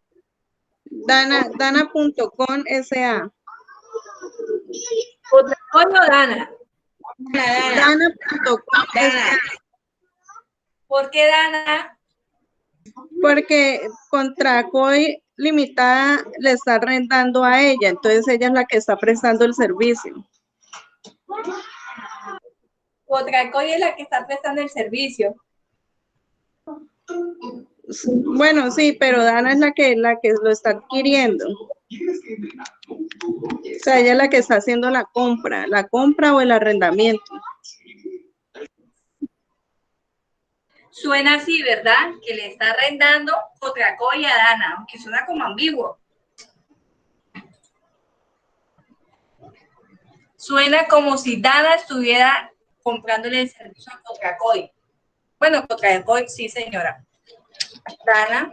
Dana.com S.A. ¿Contracoy o Dana? Dana. Dana.com S.A. ¿Por qué Dana? Porque Contracoy Limitada le está arrendando a ella, entonces ella es la que está prestando el servicio. Contracoy es la que está prestando el servicio. Bueno, sí, pero Dana es la que lo está adquiriendo. O sea, ella es la que está haciendo la compra o el arrendamiento. Suena así, ¿verdad? Que le está arrendando Contracoy a Dana, aunque suena como ambiguo. Suena como si Dana estuviera comprándole el servicio a Contracoy. Bueno, Contracoy, sí, señora. Dana.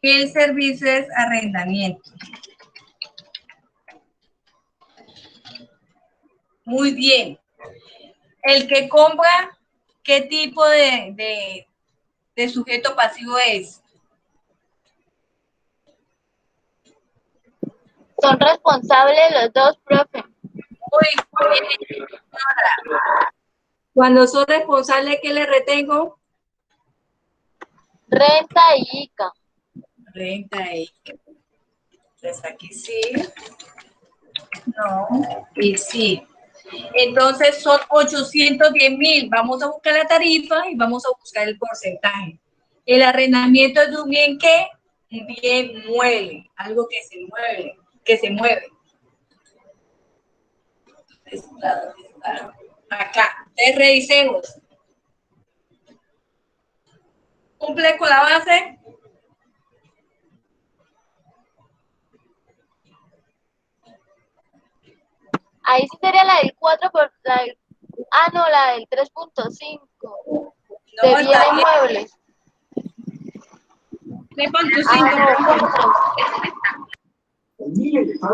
El servicio es arrendamiento. Muy bien. El que compra, ¿qué tipo de sujeto pasivo es? Son responsables los dos, profe. Muy bien. Cuando son responsables, ¿qué le retengo? Renta y ICA. Renta y ICA. Entonces aquí sí. No. Y sí. Entonces son 810.000. Vamos a buscar la tarifa y vamos a buscar el porcentaje. El arrendamiento es de un bien que, un bien mueble, algo que se mueve, Acá, entonces revisemos. ¿Cumple con la base? Ahí sí sería la del 4 por la del, la del 3.5 de No, bienes está bien. muebles. 3.5.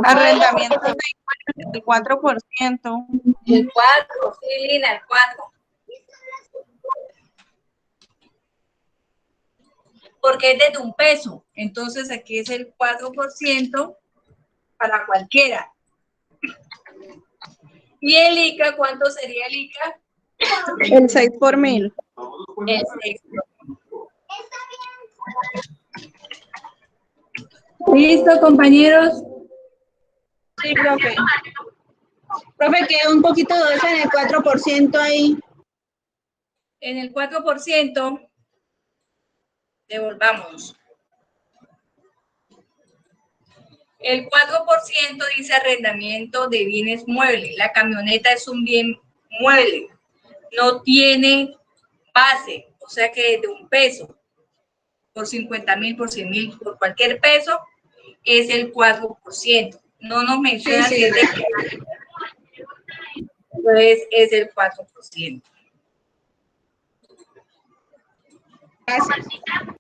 Arrendamiento del 4%. El 4, sí, Lina, el 4. Porque es desde un peso. Entonces aquí es el 4% para cualquiera. ¿Y el ICA? ¿Cuánto sería el ICA? El 6 por 1000. El 6. ¿Listo, compañeros? Sí, profe. Profe, quedó un poquito de eso en el 4% ahí. En el 4%, devolvamos. El 4% dice arrendamiento de bienes muebles. La camioneta es un bien mueble. No tiene base, o sea que de un peso, por 50.000, por 100.000, por cualquier peso, es el 4%. No nos menciona Sí, si es de entonces es el 4%. Gracias.